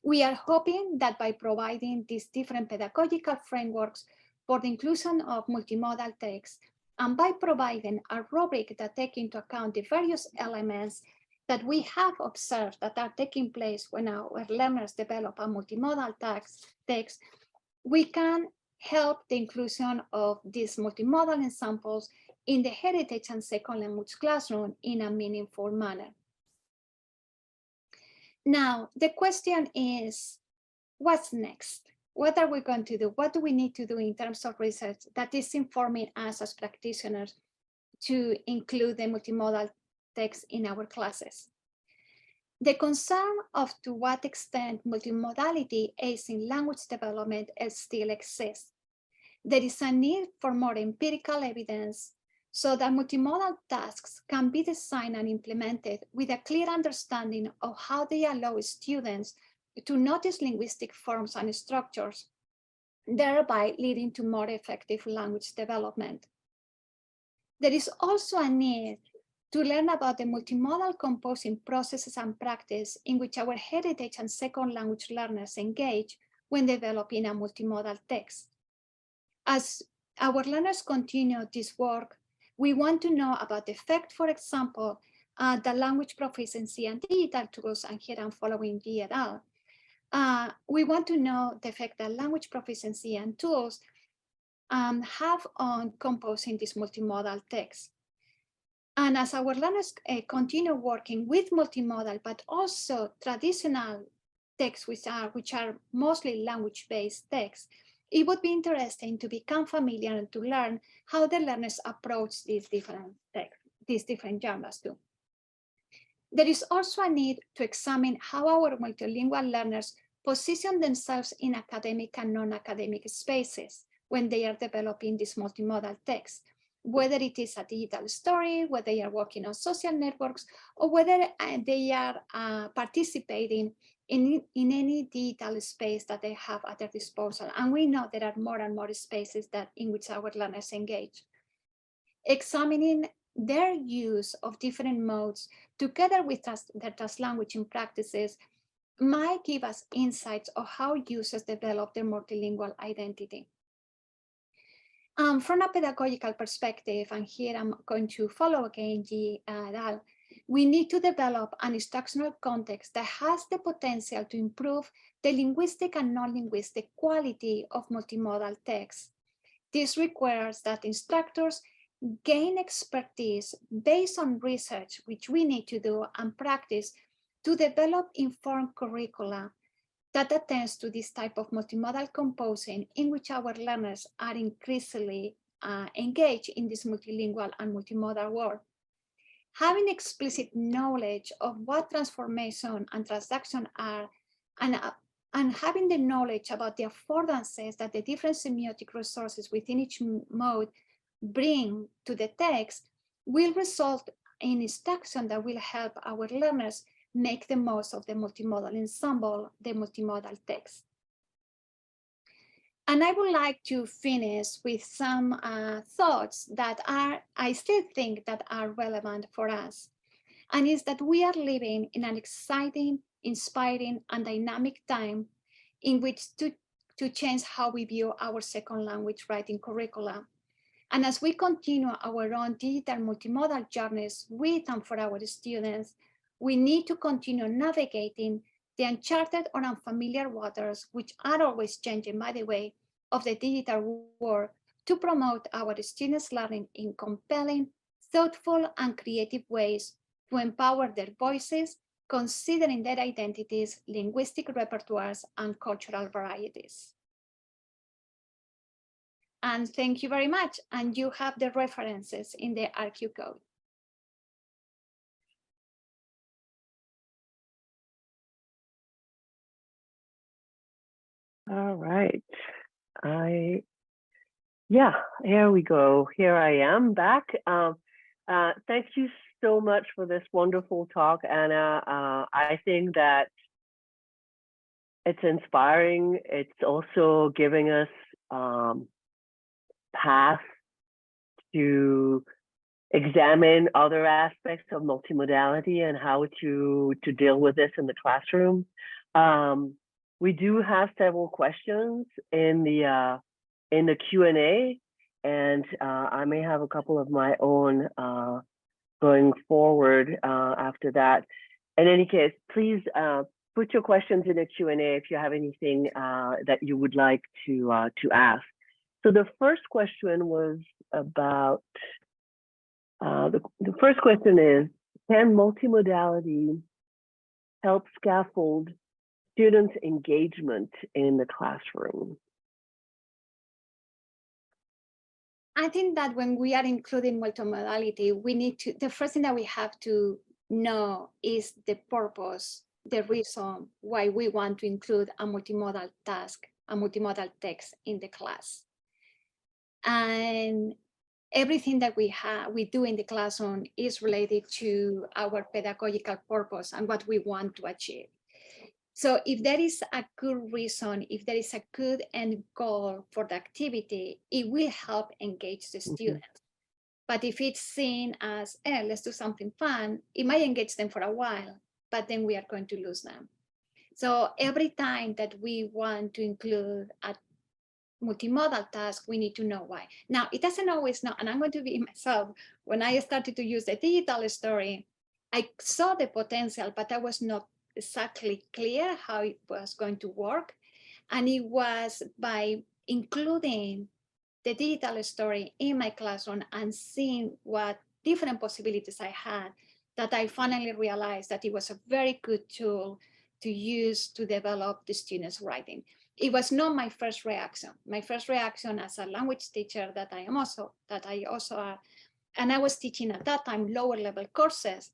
We are hoping that by providing these different pedagogical frameworks for the inclusion of multimodal text, and by providing a rubric that take into account the various elements that we have observed that are taking place when our learners develop a multimodal text, we can help the inclusion of these multimodal examples in the heritage and second language classroom in a meaningful manner. Now, the question is, what's next? What are we going to do? What do we need to do in terms of research that is informing us as practitioners to include the multimodal text in our classes? The concern of to what extent multimodality aids in language development still exists. There is a need for more empirical evidence so that multimodal tasks can be designed and implemented with a clear understanding of how they allow students to notice linguistic forms and structures, thereby leading to more effective language development. There is also a need to learn about the multimodal composing processes and practice in which our heritage and second language learners engage when developing a multimodal text. As our learners continue this work, we want to know about the effect, for example, the language proficiency and digital tools, and here I'm following G et al. We want to know the effect that language proficiency and tools have on composing this multimodal text. And as our learners continue working with multimodal, but also traditional texts, which are mostly language-based texts, it would be interesting to become familiar and to learn how the learners approach these different texts, these different genres too. There is also a need to examine how our multilingual learners position themselves in academic and non-academic spaces when they are developing this multimodal text, whether it is a digital story, whether they are working on social networks, or whether they are participating in any digital space that they have at their disposal. And we know there are more and more spaces in which our learners engage. Examining their use of different modes together with their translanguaging practices might give us insights of how users develop their multilingual identity. From a pedagogical perspective, and here I'm going to follow again G. Dal, we need to develop an instructional context that has the potential to improve the linguistic and non-linguistic quality of multimodal text. This requires that instructors gain expertise based on research, which we need to do, and practice to develop informed curricula that attends to this type of multimodal composing in which our learners are increasingly engaged in this multilingual and multimodal world. Having explicit knowledge of what transformation and transaction are, and having the knowledge about the affordances that the different semiotic resources within each mode bring to the text will result in instruction that will help our learners make the most of the multimodal ensemble, the multimodal text. And I would like to finish with some thoughts that I still think that are relevant for us. And is that we are living in an exciting, inspiring, and dynamic time in which to change how we view our second language writing curricula. And as we continue our own digital multimodal journeys with and for our students, we need to continue navigating the uncharted or unfamiliar waters, which are always changing, by the way, of the digital world, to promote our students' learning in compelling, thoughtful, and creative ways to empower their voices, considering their identities, linguistic repertoires, and cultural varieties. And thank you very much. And you have the references in the RQ code. All right. Yeah, here we go. Here I am back. Thank you so much for this wonderful talk, Anna. I think that it's inspiring. It's also giving us paths to examine other aspects of multimodality and how to deal with this in the classroom. We do have several questions in the Q&A, and I may have a couple of my own going forward after that. In any case, please put your questions in the Q&A if you have anything that you would like to ask. So the first question was about, the first question is, can multimodality help scaffold students' engagement in the classroom? I think that when we are including multimodality, we need to, the first thing that we have to know is the purpose, the reason why we want to include a multimodal task, a multimodal text in the class. And everything that we do in the classroom is related to our pedagogical purpose and what we want to achieve. So if there is a good reason, if there is a good end goal for the activity, it will help engage the students. But if it's seen as, let's do something fun, it might engage them for a while, but then we are going to lose them. So every time that we want to include a multimodal task, we need to know why. Now, it doesn't always know, and I'm going to be myself, when I started to use the digital story, I saw the potential, but I was not exactly clear how it was going to work. And it was by including the digital story in my classroom and seeing what different possibilities I had that I finally realized that it was a very good tool to use to develop the students' writing. It was not my first reaction. My first reaction as a language teacher that I also are, and I was teaching at that time lower level courses,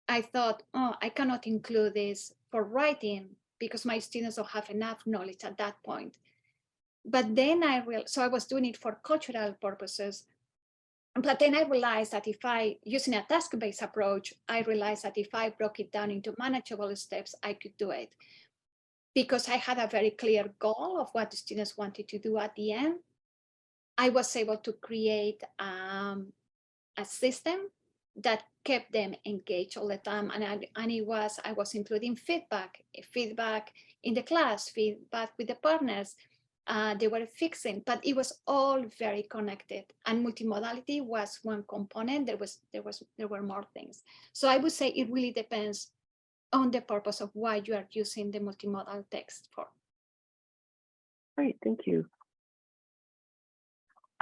I thought, oh, I cannot include this for writing because my students don't have enough knowledge at that point. But then so I was doing it for cultural purposes. But then I realized that using a task-based approach, I realized that if I broke it down into manageable steps, I could do it. Because I had a very clear goal of what the students wanted to do at the end, I was able to create a system that kept them engaged all the time. And I was including feedback in the class, feedback with the partners, they were fixing, but it was all very connected. And multimodality was one component. There were more things. So I would say it really depends on the purpose of why you are using the multimodal text for. Great, thank you.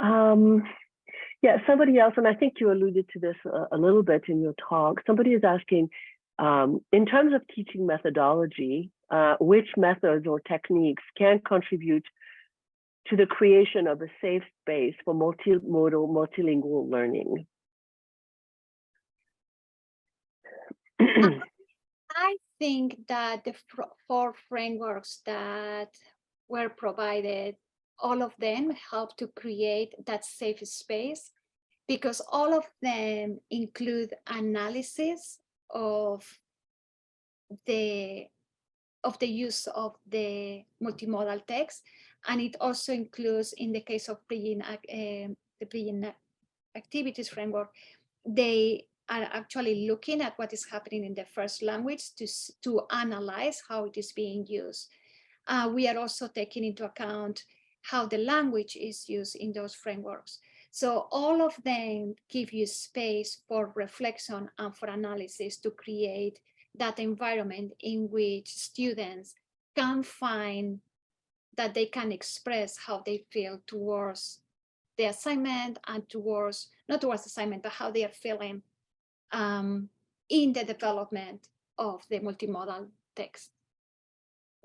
Yeah, somebody else, and I think you alluded to this a little bit in your talk. Somebody is asking, in terms of teaching methodology, which methods or techniques can contribute to the creation of a safe space for multimodal, multilingual learning? I think that the four frameworks that were provided, all of them help to create that safe space, because all of them include analysis of the use of the multimodal text, and it also includes, in the case of the bridging activities framework, they are actually looking at what is happening in the first language to analyze how it is being used. We are also taking into account how the language is used in those frameworks. So all of them give you space for reflection and for analysis to create that environment in which students can find that they can express how they feel towards the assignment and towards, not towards assignment, but how they are feeling in the development of the multimodal text.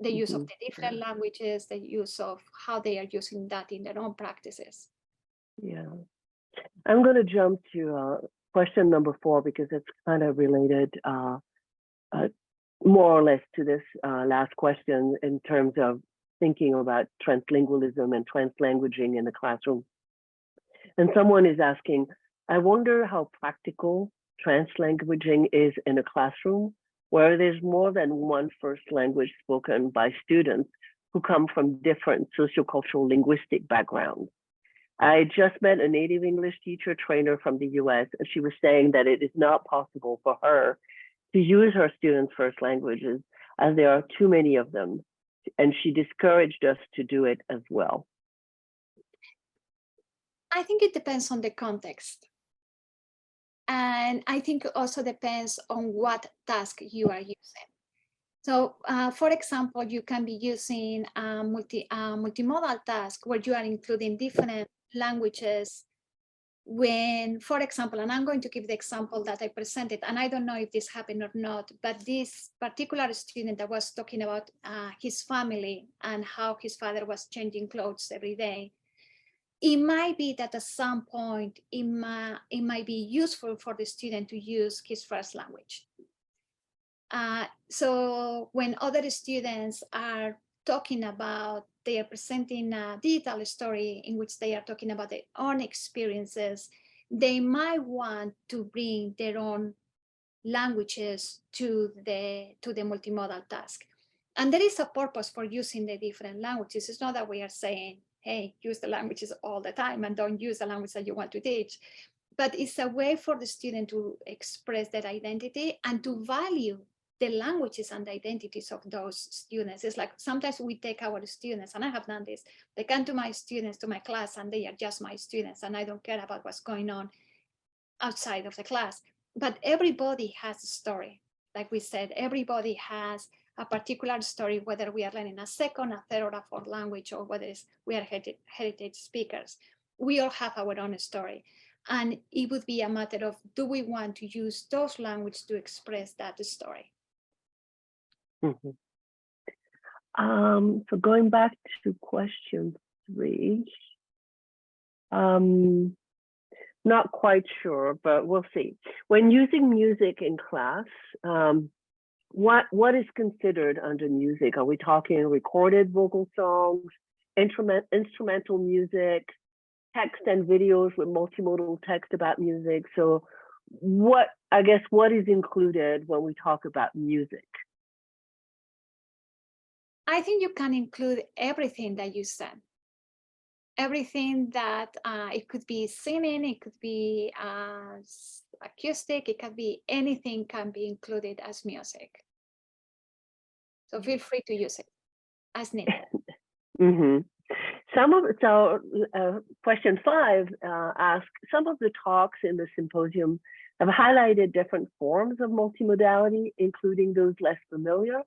The use of the different languages, the use of how they are using that in their own practices. Yeah, I'm going to jump to question number 4 because it's kind of related more or less to this last question in terms of thinking about translingualism and translanguaging in the classroom. And someone is asking, I wonder how practical translanguaging is in a classroom where there's more than one first language spoken by students who come from different sociocultural linguistic backgrounds. I just met a native English teacher trainer from the US, and she was saying that it is not possible for her to use her students' first languages as there are too many of them. And she discouraged us to do it as well. I think it depends on the context. And I think it also depends on what task you are using. So for example, you can be using a multimodal task where you are including different languages when, for example, and I'm going to give the example that I presented, and I don't know if this happened or not, but this particular student that was talking about his family and how his father was changing clothes every day, it might be that at some point it might be useful for the student to use his first language. So when other students are talking about, they are presenting a digital story in which they are talking about their own experiences, they might want to bring their own languages to the multimodal task. And there is a purpose for using the different languages. It's not that we are saying, hey, use the languages all the time and don't use the language that you want to teach. But it's a way for the student to express their identity and to value the languages and the identities of those students. It's like sometimes we take our students, and I have done this, they come to my students, to my class, and they are just my students, and I don't care about what's going on outside of the class. But everybody has a story. Like we said, everybody has a particular story, whether we are learning a second, a third, or a fourth language, or whether we are heritage speakers. We all have our own story. And it would be a matter of, do we want to use those languages to express that story? Mm-hmm. So going back to question 3, not quite sure, but we'll see. When using music in class, what is considered under music? Are we talking recorded vocal songs, instrumental music, text and videos with multimodal text about music? So what is included when we talk about music? I think you can include everything that you said. Everything that it could be singing, it could be acoustic, it can be anything can be included as music. So feel free to use it as needed. Mm-hmm. Question 5 asks, some of the talks in the symposium have highlighted different forms of multimodality, including those less familiar.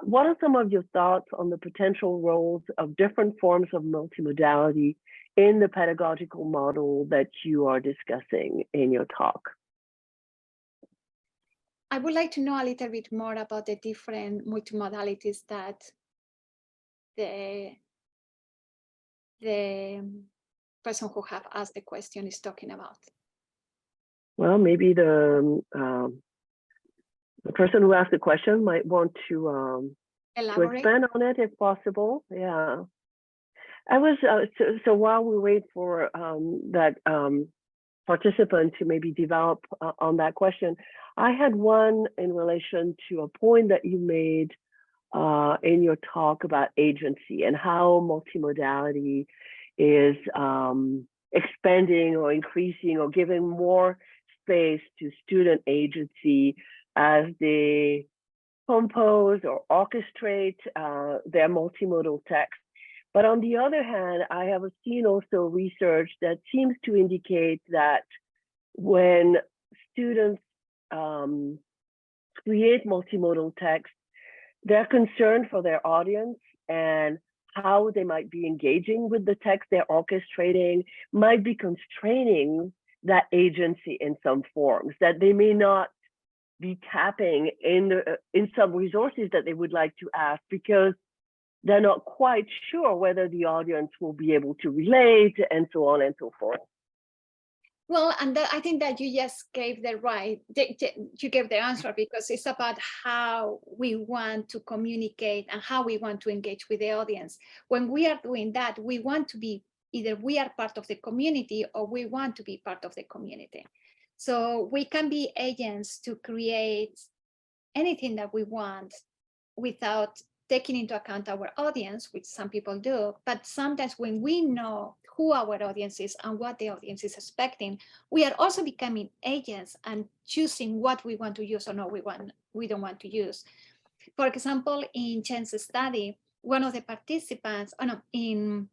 What are some of your thoughts on the potential roles of different forms of multimodality in the pedagogical model that you are discussing in your talk? I would like to know a little bit more about the different multimodalities that the person who have asked the question is talking about. Well, maybe the person who asked the question might want to expand on it if possible. Yeah. I was, so while we wait for that participant to maybe develop on that question, I had one in relation to a point that you made in your talk about agency and how multimodality is expanding or increasing or giving more space to student agency as they compose or orchestrate their multimodal text. But on the other hand, I have seen also research that seems to indicate that when students create multimodal text, they're concerned for their audience and how they might be engaging with the text they're orchestrating might be constraining that agency in some forms, that they may not be tapping in some resources that they would like to ask because they're not quite sure whether the audience will be able to relate and so on and so forth. Well, and I think that you just gave you gave the answer, because it's about how we want to communicate and how we want to engage with the audience. When we are doing that, we want to be, either we are part of the community or we want to be part of the community. So we can be agents to create anything that we want without taking into account our audience, which some people do. But sometimes when we know who our audience is and what the audience is expecting, we are also becoming agents and choosing what we want to use or no, we don't want to use. For example, in Chen's study, one of the participants, in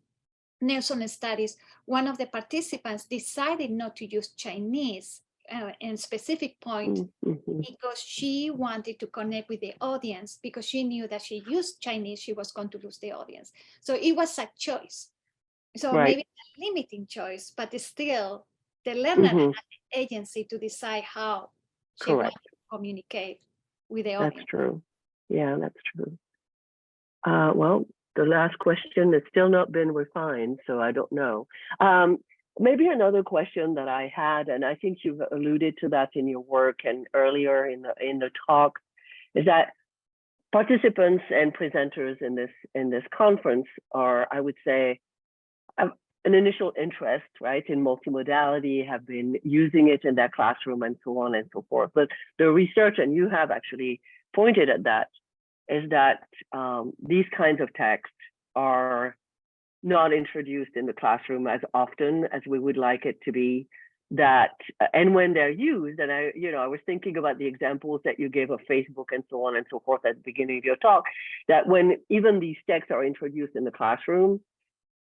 Nelson studies, one of the participants decided not to use Chinese in specific point because she wanted to connect with the audience, because she knew that she used Chinese, she was going to lose the audience. So it was a choice. So maybe a limiting choice, but still the learner had the agency to decide how she wants to communicate with the audience. That's true. Yeah, that's true. Well, the last question has still not been refined, so I don't know. Maybe another question that I had, and I think you've alluded to that in your work and earlier in the talk, is that participants and presenters in this conference are, I would say, an initial interest, right, in multimodality, have been using it in their classroom and so on and so forth. But the research, and you have actually pointed at that, is that these kinds of texts are not introduced in the classroom as often as we would like it to be. That and when they're used, and I was thinking about the examples that you gave of Facebook and so on and so forth at the beginning of your talk, that when even these texts are introduced in the classroom,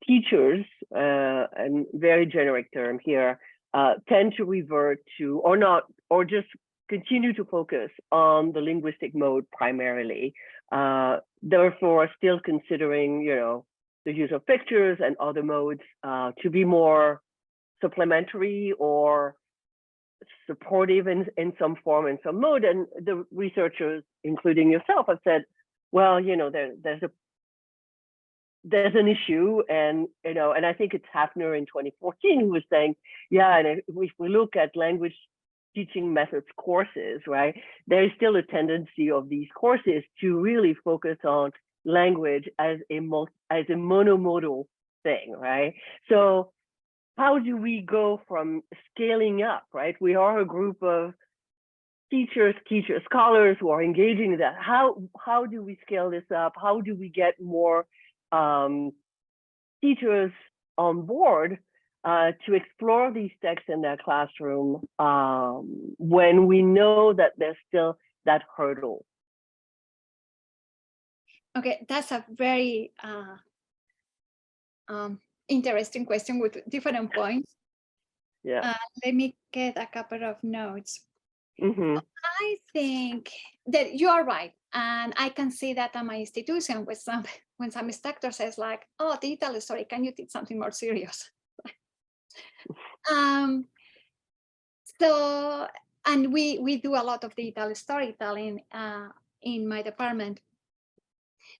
teachers, and very generic term here, tend to revert to or just continue to focus on the linguistic mode primarily. Therefore, still considering, the use of pictures and other modes to be more supplementary or supportive in some form, in some mode. And the researchers, including yourself, have said, well, there's an issue, and and I think it's Hafner in 2014 who was saying, yeah, and if we look at language teaching methods courses, right, there is still a tendency of these courses to really focus on language as a monomodal thing, right? So how do we go from scaling up, right? We are a group of teachers, scholars who are engaging in that. How do we scale this up? How do we get more teachers on board to explore these texts in their classroom when we know that there's still that hurdle? Okay, that's a very interesting question with different points. Yeah. Let me get a couple of notes. Mm-hmm. I think that you are right. And I can see that at my institution with when some instructor says like, oh, digital story, can you teach something more serious? So, and we do a lot of digital storytelling in my department.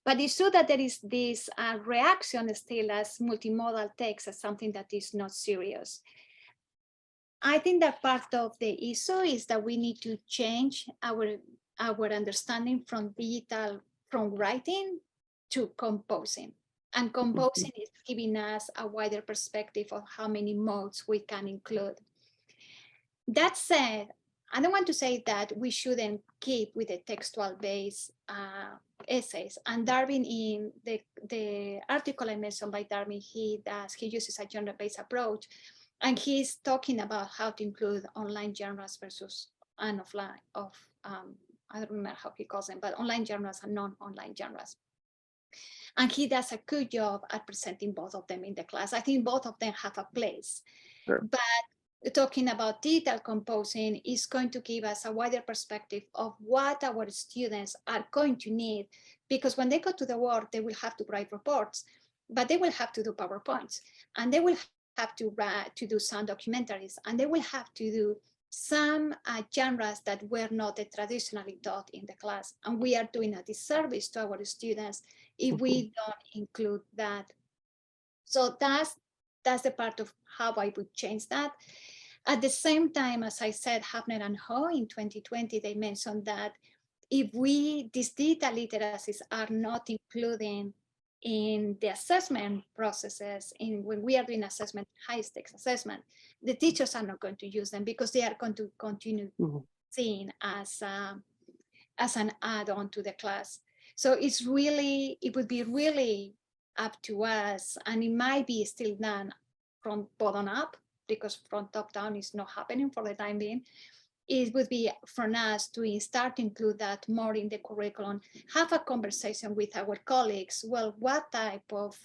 But it's true that there is this reaction still as multimodal text as something that is not serious. I think that part of the issue is that we need to change our understanding from writing to composing. And composing is giving us a wider perspective of how many modes we can include. That said, I don't want to say that we shouldn't keep with the textual-based essays. And Darwin, in the article I mentioned by Darwin, he uses a genre-based approach, and he's talking about how to include online genres versus and offline I don't remember how he calls them, but online genres and non-online genres. And he does a good job at presenting both of them in the class. I think both of them have a place. Sure. But talking about digital composing is going to give us a wider perspective of what our students are going to need, because when they go to the work, they will have to write reports, but they will have to do PowerPoints, and they will have to do some documentaries, and they will have to do some genres that were not traditionally taught in the class. And we are doing a disservice to our students if we don't include that. So that's the part of how I would change that. At the same time, as I said, Hafner and Ho in 2020, they mentioned that if these digital literacies are not including in the assessment processes, when we are doing assessment, high stakes assessment, the teachers are not going to use them because they are going to continue seeing as an add-on to the class. So it would be really up to us, and it might be still done from bottom up, because from top down is not happening for the time being. It would be from us to start to include that more in the curriculum, have a conversation with our colleagues. Well, what type of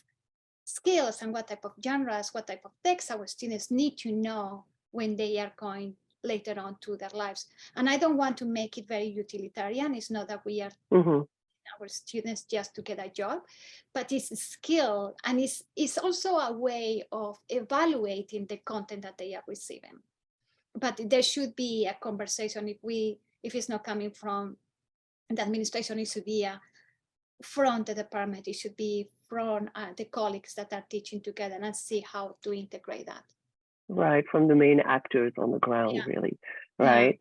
skills and what type of genres, what type of text our students need to know when they are going later on to their lives. And I don't want to make it very utilitarian. It's not that we are our students just to get a job, but it's a skill, and it's also a way of evaluating the content that they are receiving. But there should be a conversation if it's not coming from the administration, it should be from the department, it should be from the colleagues that are teaching together, and see how to integrate that. Right, from the main actors on the ground, really, right?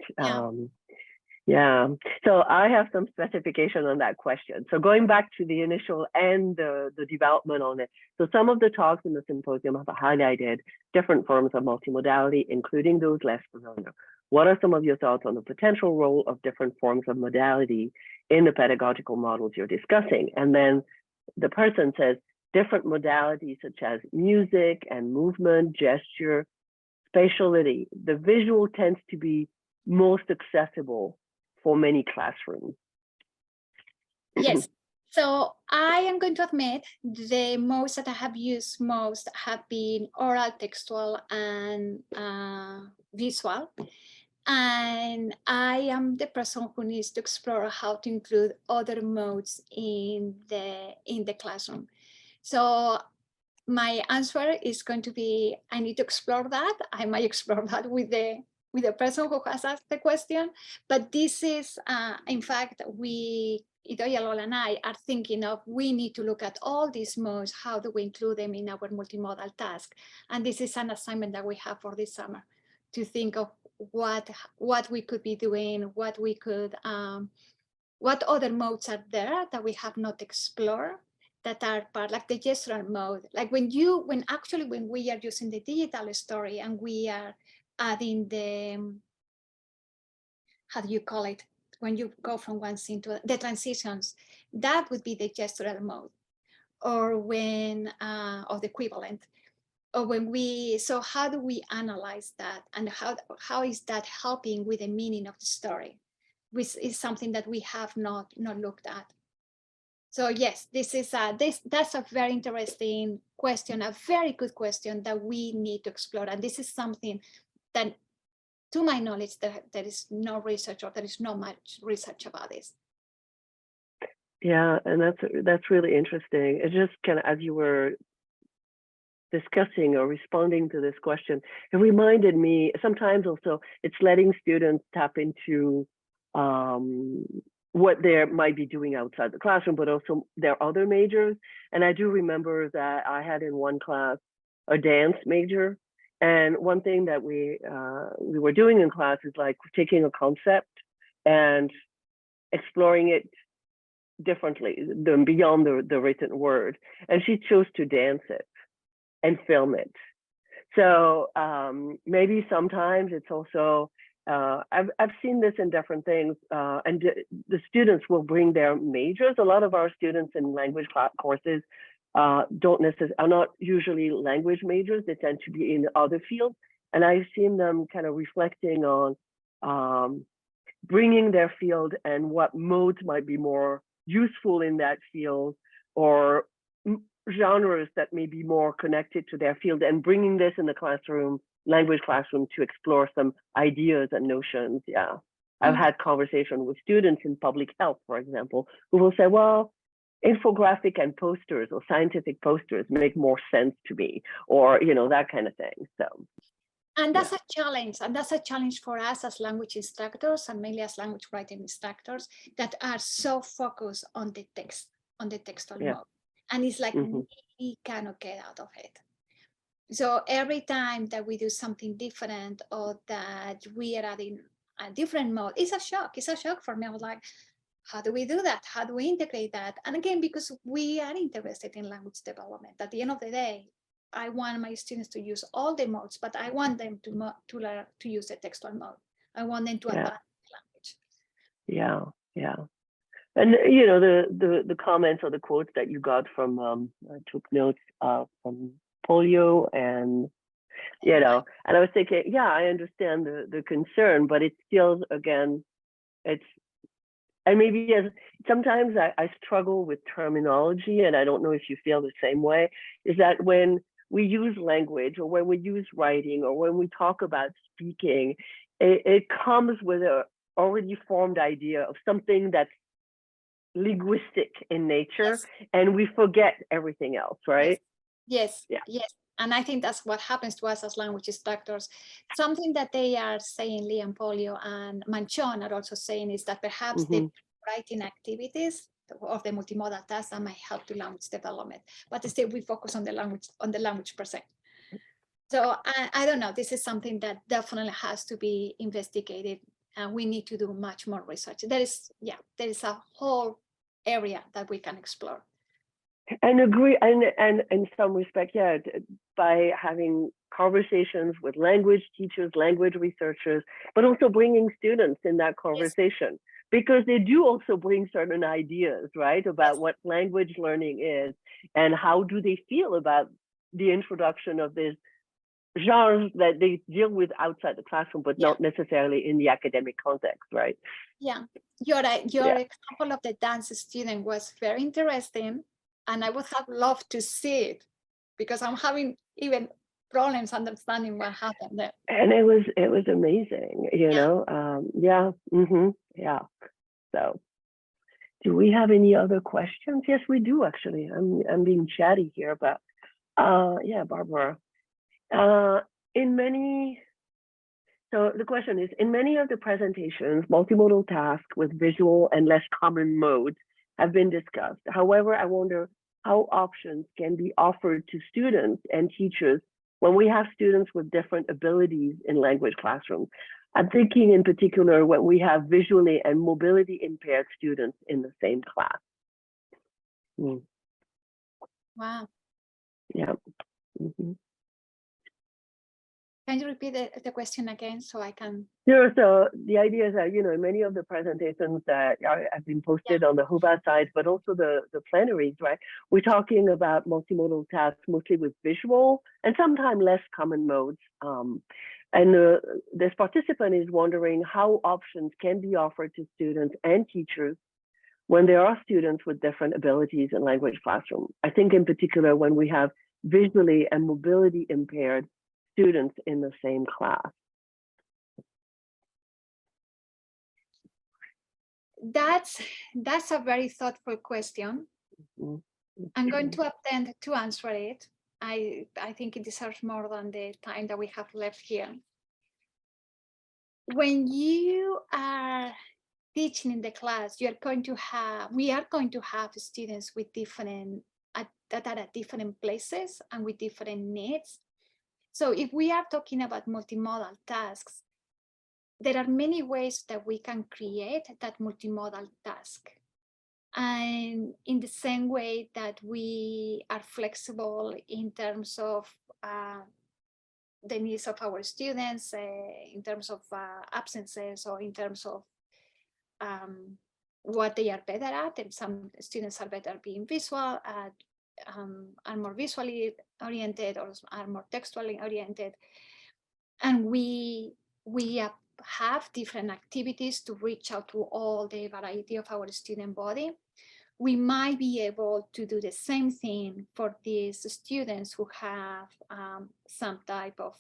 Yeah. So I have some specification on that question. So going back to the initial and the development on it. So some of the talks in the symposium have highlighted different forms of multimodality, including those less familiar. What are some of your thoughts on the potential role of different forms of modality in the pedagogical models you're discussing? And then the person says different modalities such as music and movement, gesture, spatiality. The visual tends to be most accessible for many classrooms. Yes. So I am going to admit the modes that I have used most have been oral, textual, and visual. And I am the person who needs to explore how to include other modes in the classroom. So my answer is going to be, I need to explore that. I might explore that with the person who has asked the question, but this is, in fact, Idoia, Lola, and I are thinking of, we need to look at all these modes, how do we include them in our multimodal task? And this is an assignment that we have for this summer, to think of what we could be doing, what other modes are there that we have not explored, that are part, like the gestural mode. Like when we are using the digital story and we are adding the, how do you call it? When you go from one scene to the transitions, that would be the gestural mode, or when, or the equivalent. Or so how do we analyze that? And how is that helping with the meaning of the story? Which is something that we have not looked at. So yes, that's a very interesting question, a very good question that we need to explore. And this is something that, to my knowledge, there is no research, or there is not much research about this. Yeah, and that's really interesting. It just kind of, as you were discussing or responding to this question, it reminded me sometimes also it's letting students tap into what they might be doing outside the classroom, but also their other majors. And I do remember that I had in one class a dance major. And one thing that we were doing in class is like taking a concept and exploring it differently than beyond the written word. And she chose to dance it and film it. So maybe sometimes it's also, I've seen this in different things, and the students will bring their majors. A lot of our students in language courses don't necessarily, are not usually language majors. They tend to be in other fields. And I've seen them kind of reflecting on bringing their field and what modes might be more useful in that field, or genres that may be more connected to their field, and bringing this in the classroom, language classroom, to explore some ideas and notions. Yeah. I've had conversation with students in public health, for example, who will say, well, infographic and posters or scientific posters make more sense to me, or, you know, that kind of thing. So. And that's a challenge. And that's a challenge for us as language instructors, and mainly as language writing instructors, that are so focused on the text, on the textual mode. And it's like, we cannot get out of it. So every time that we do something different, or that we are adding a different mode, it's a shock. It's a shock for me. I was like, how do we do that? How do we integrate that? And again, because we are interested in language development. At the end of the day, I want my students to use all the modes, but I want them to learn to use the textual mode. I want them to advance the language. Yeah. And you know, the comments or the quotes that you got from I took notes from Polio, and you know, and I was thinking, yeah, I understand the concern, but it's still, again, it's, and maybe sometimes I struggle with terminology, and I don't know if you feel the same way, is that when we use language, or when we use writing, or when we talk about speaking, it comes with a already formed idea of something that's linguistic in nature, and we forget everything else, right? Yes. And I think that's what happens to us as language instructors. Something that they are saying, Lee and Polio and Manchon are also saying, is that perhaps the writing activities of the multimodal tasks that might help to language development, but still we focus on the language per se. So I don't know, this is something that definitely has to be investigated, and we need to do much more research. There is a whole area that we can explore. And agree, and in some respect, yeah, by having conversations with language teachers, language researchers, but also bringing students in that conversation, because they do also bring certain ideas, right, about what language learning is, and how do they feel about the introduction of these genres that they deal with outside the classroom, but not necessarily in the academic context, right? Yeah, your example of the dance student was very interesting, and I would have loved to see it, because I'm having even problems understanding what happened there. And it was amazing, you know. So, do we have any other questions? Yes, we do, actually. I'm being chatty here, but yeah, Barbara. So the question is, in many of the presentations, multimodal tasks with visual and less common modes have been discussed. However, I wonder how options can be offered to students and teachers when we have students with different abilities in language classrooms. I'm thinking in particular when we have visually and mobility impaired students in the same class. Wow. Yeah. Can you repeat the question again so I can? Sure. So the idea is that, you know, many of the presentations that have been posted on the HUBA site, but also the plenaries, right? We're talking about multimodal tasks, mostly with visual and sometimes less common modes. And this participant is wondering how options can be offered to students and teachers when there are students with different abilities in language classroom. I think in particular when we have visually and mobility impaired students in the same class. That's a very thoughtful question. I'm going to attempt to answer it. I think it deserves more than the time that we have left here. When you are teaching in the class, we are going to have students with different that are at different places and with different needs. So if we are talking about multimodal tasks, there are many ways that we can create that multimodal task. And in the same way that we are flexible in terms of the needs of our students, in terms of absences, or in terms of what they are better at, and some students are better being visual, are more visually oriented, or are more textually oriented. And we have different activities to reach out to all the variety of our student body. We might be able to do the same thing for these students who have some type of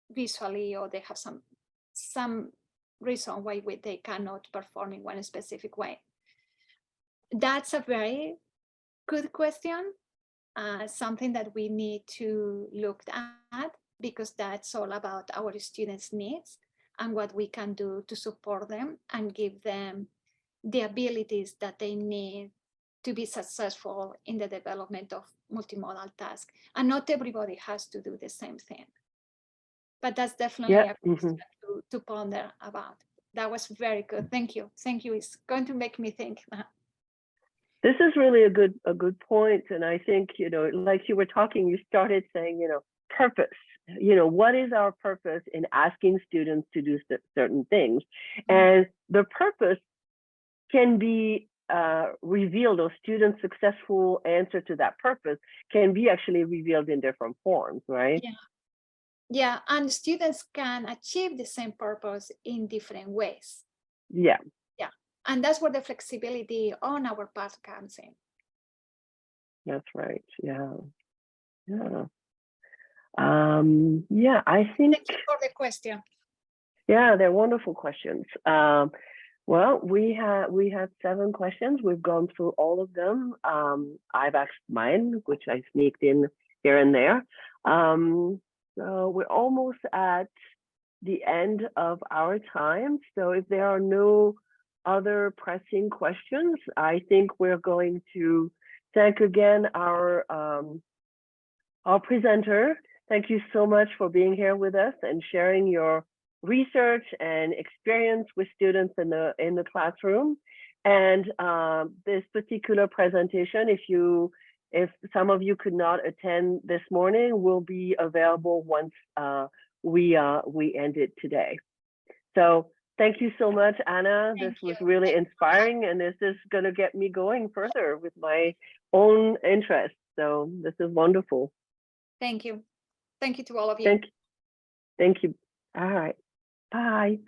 visually, or they have some reason why they cannot perform in one specific way. That's a very good question, something that we need to look at, because that's all about our students' needs and what we can do to support them and give them the abilities that they need to be successful in the development of multimodal tasks. And not everybody has to do the same thing. But that's definitely a question to ponder about. That was very good. Thank you. Thank you. It's going to make me think. This is really a good point. And I think, you know, like you were talking, you started saying, you know, purpose. You know, what is our purpose in asking students to do certain things? And the purpose can be revealed, or students' successful answer to that purpose can be actually revealed in different forms, right? Yeah. Yeah, and students can achieve the same purpose in different ways. Yeah. Yeah, and that's where the flexibility on our part comes in. That's right. Yeah. Yeah. Yeah, I think. Thank you for the question. Yeah, they're wonderful questions. Well, we have 7 questions. We've gone through all of them. I've asked mine, which I sneaked in here and there. So we're almost at the end of our time. So if there are no other pressing questions, I think we're going to thank again our presenter. Thank you so much for being here with us and sharing your research and experience with students in the classroom. And this particular presentation, if some of you could not attend this morning, will be available once we end it today. So thank you so much, Anna. This was really inspiring, and this is going to get me going further with my own interests. So this is wonderful. Thank you. Thank you to all of you. Thank you. All right. Bye.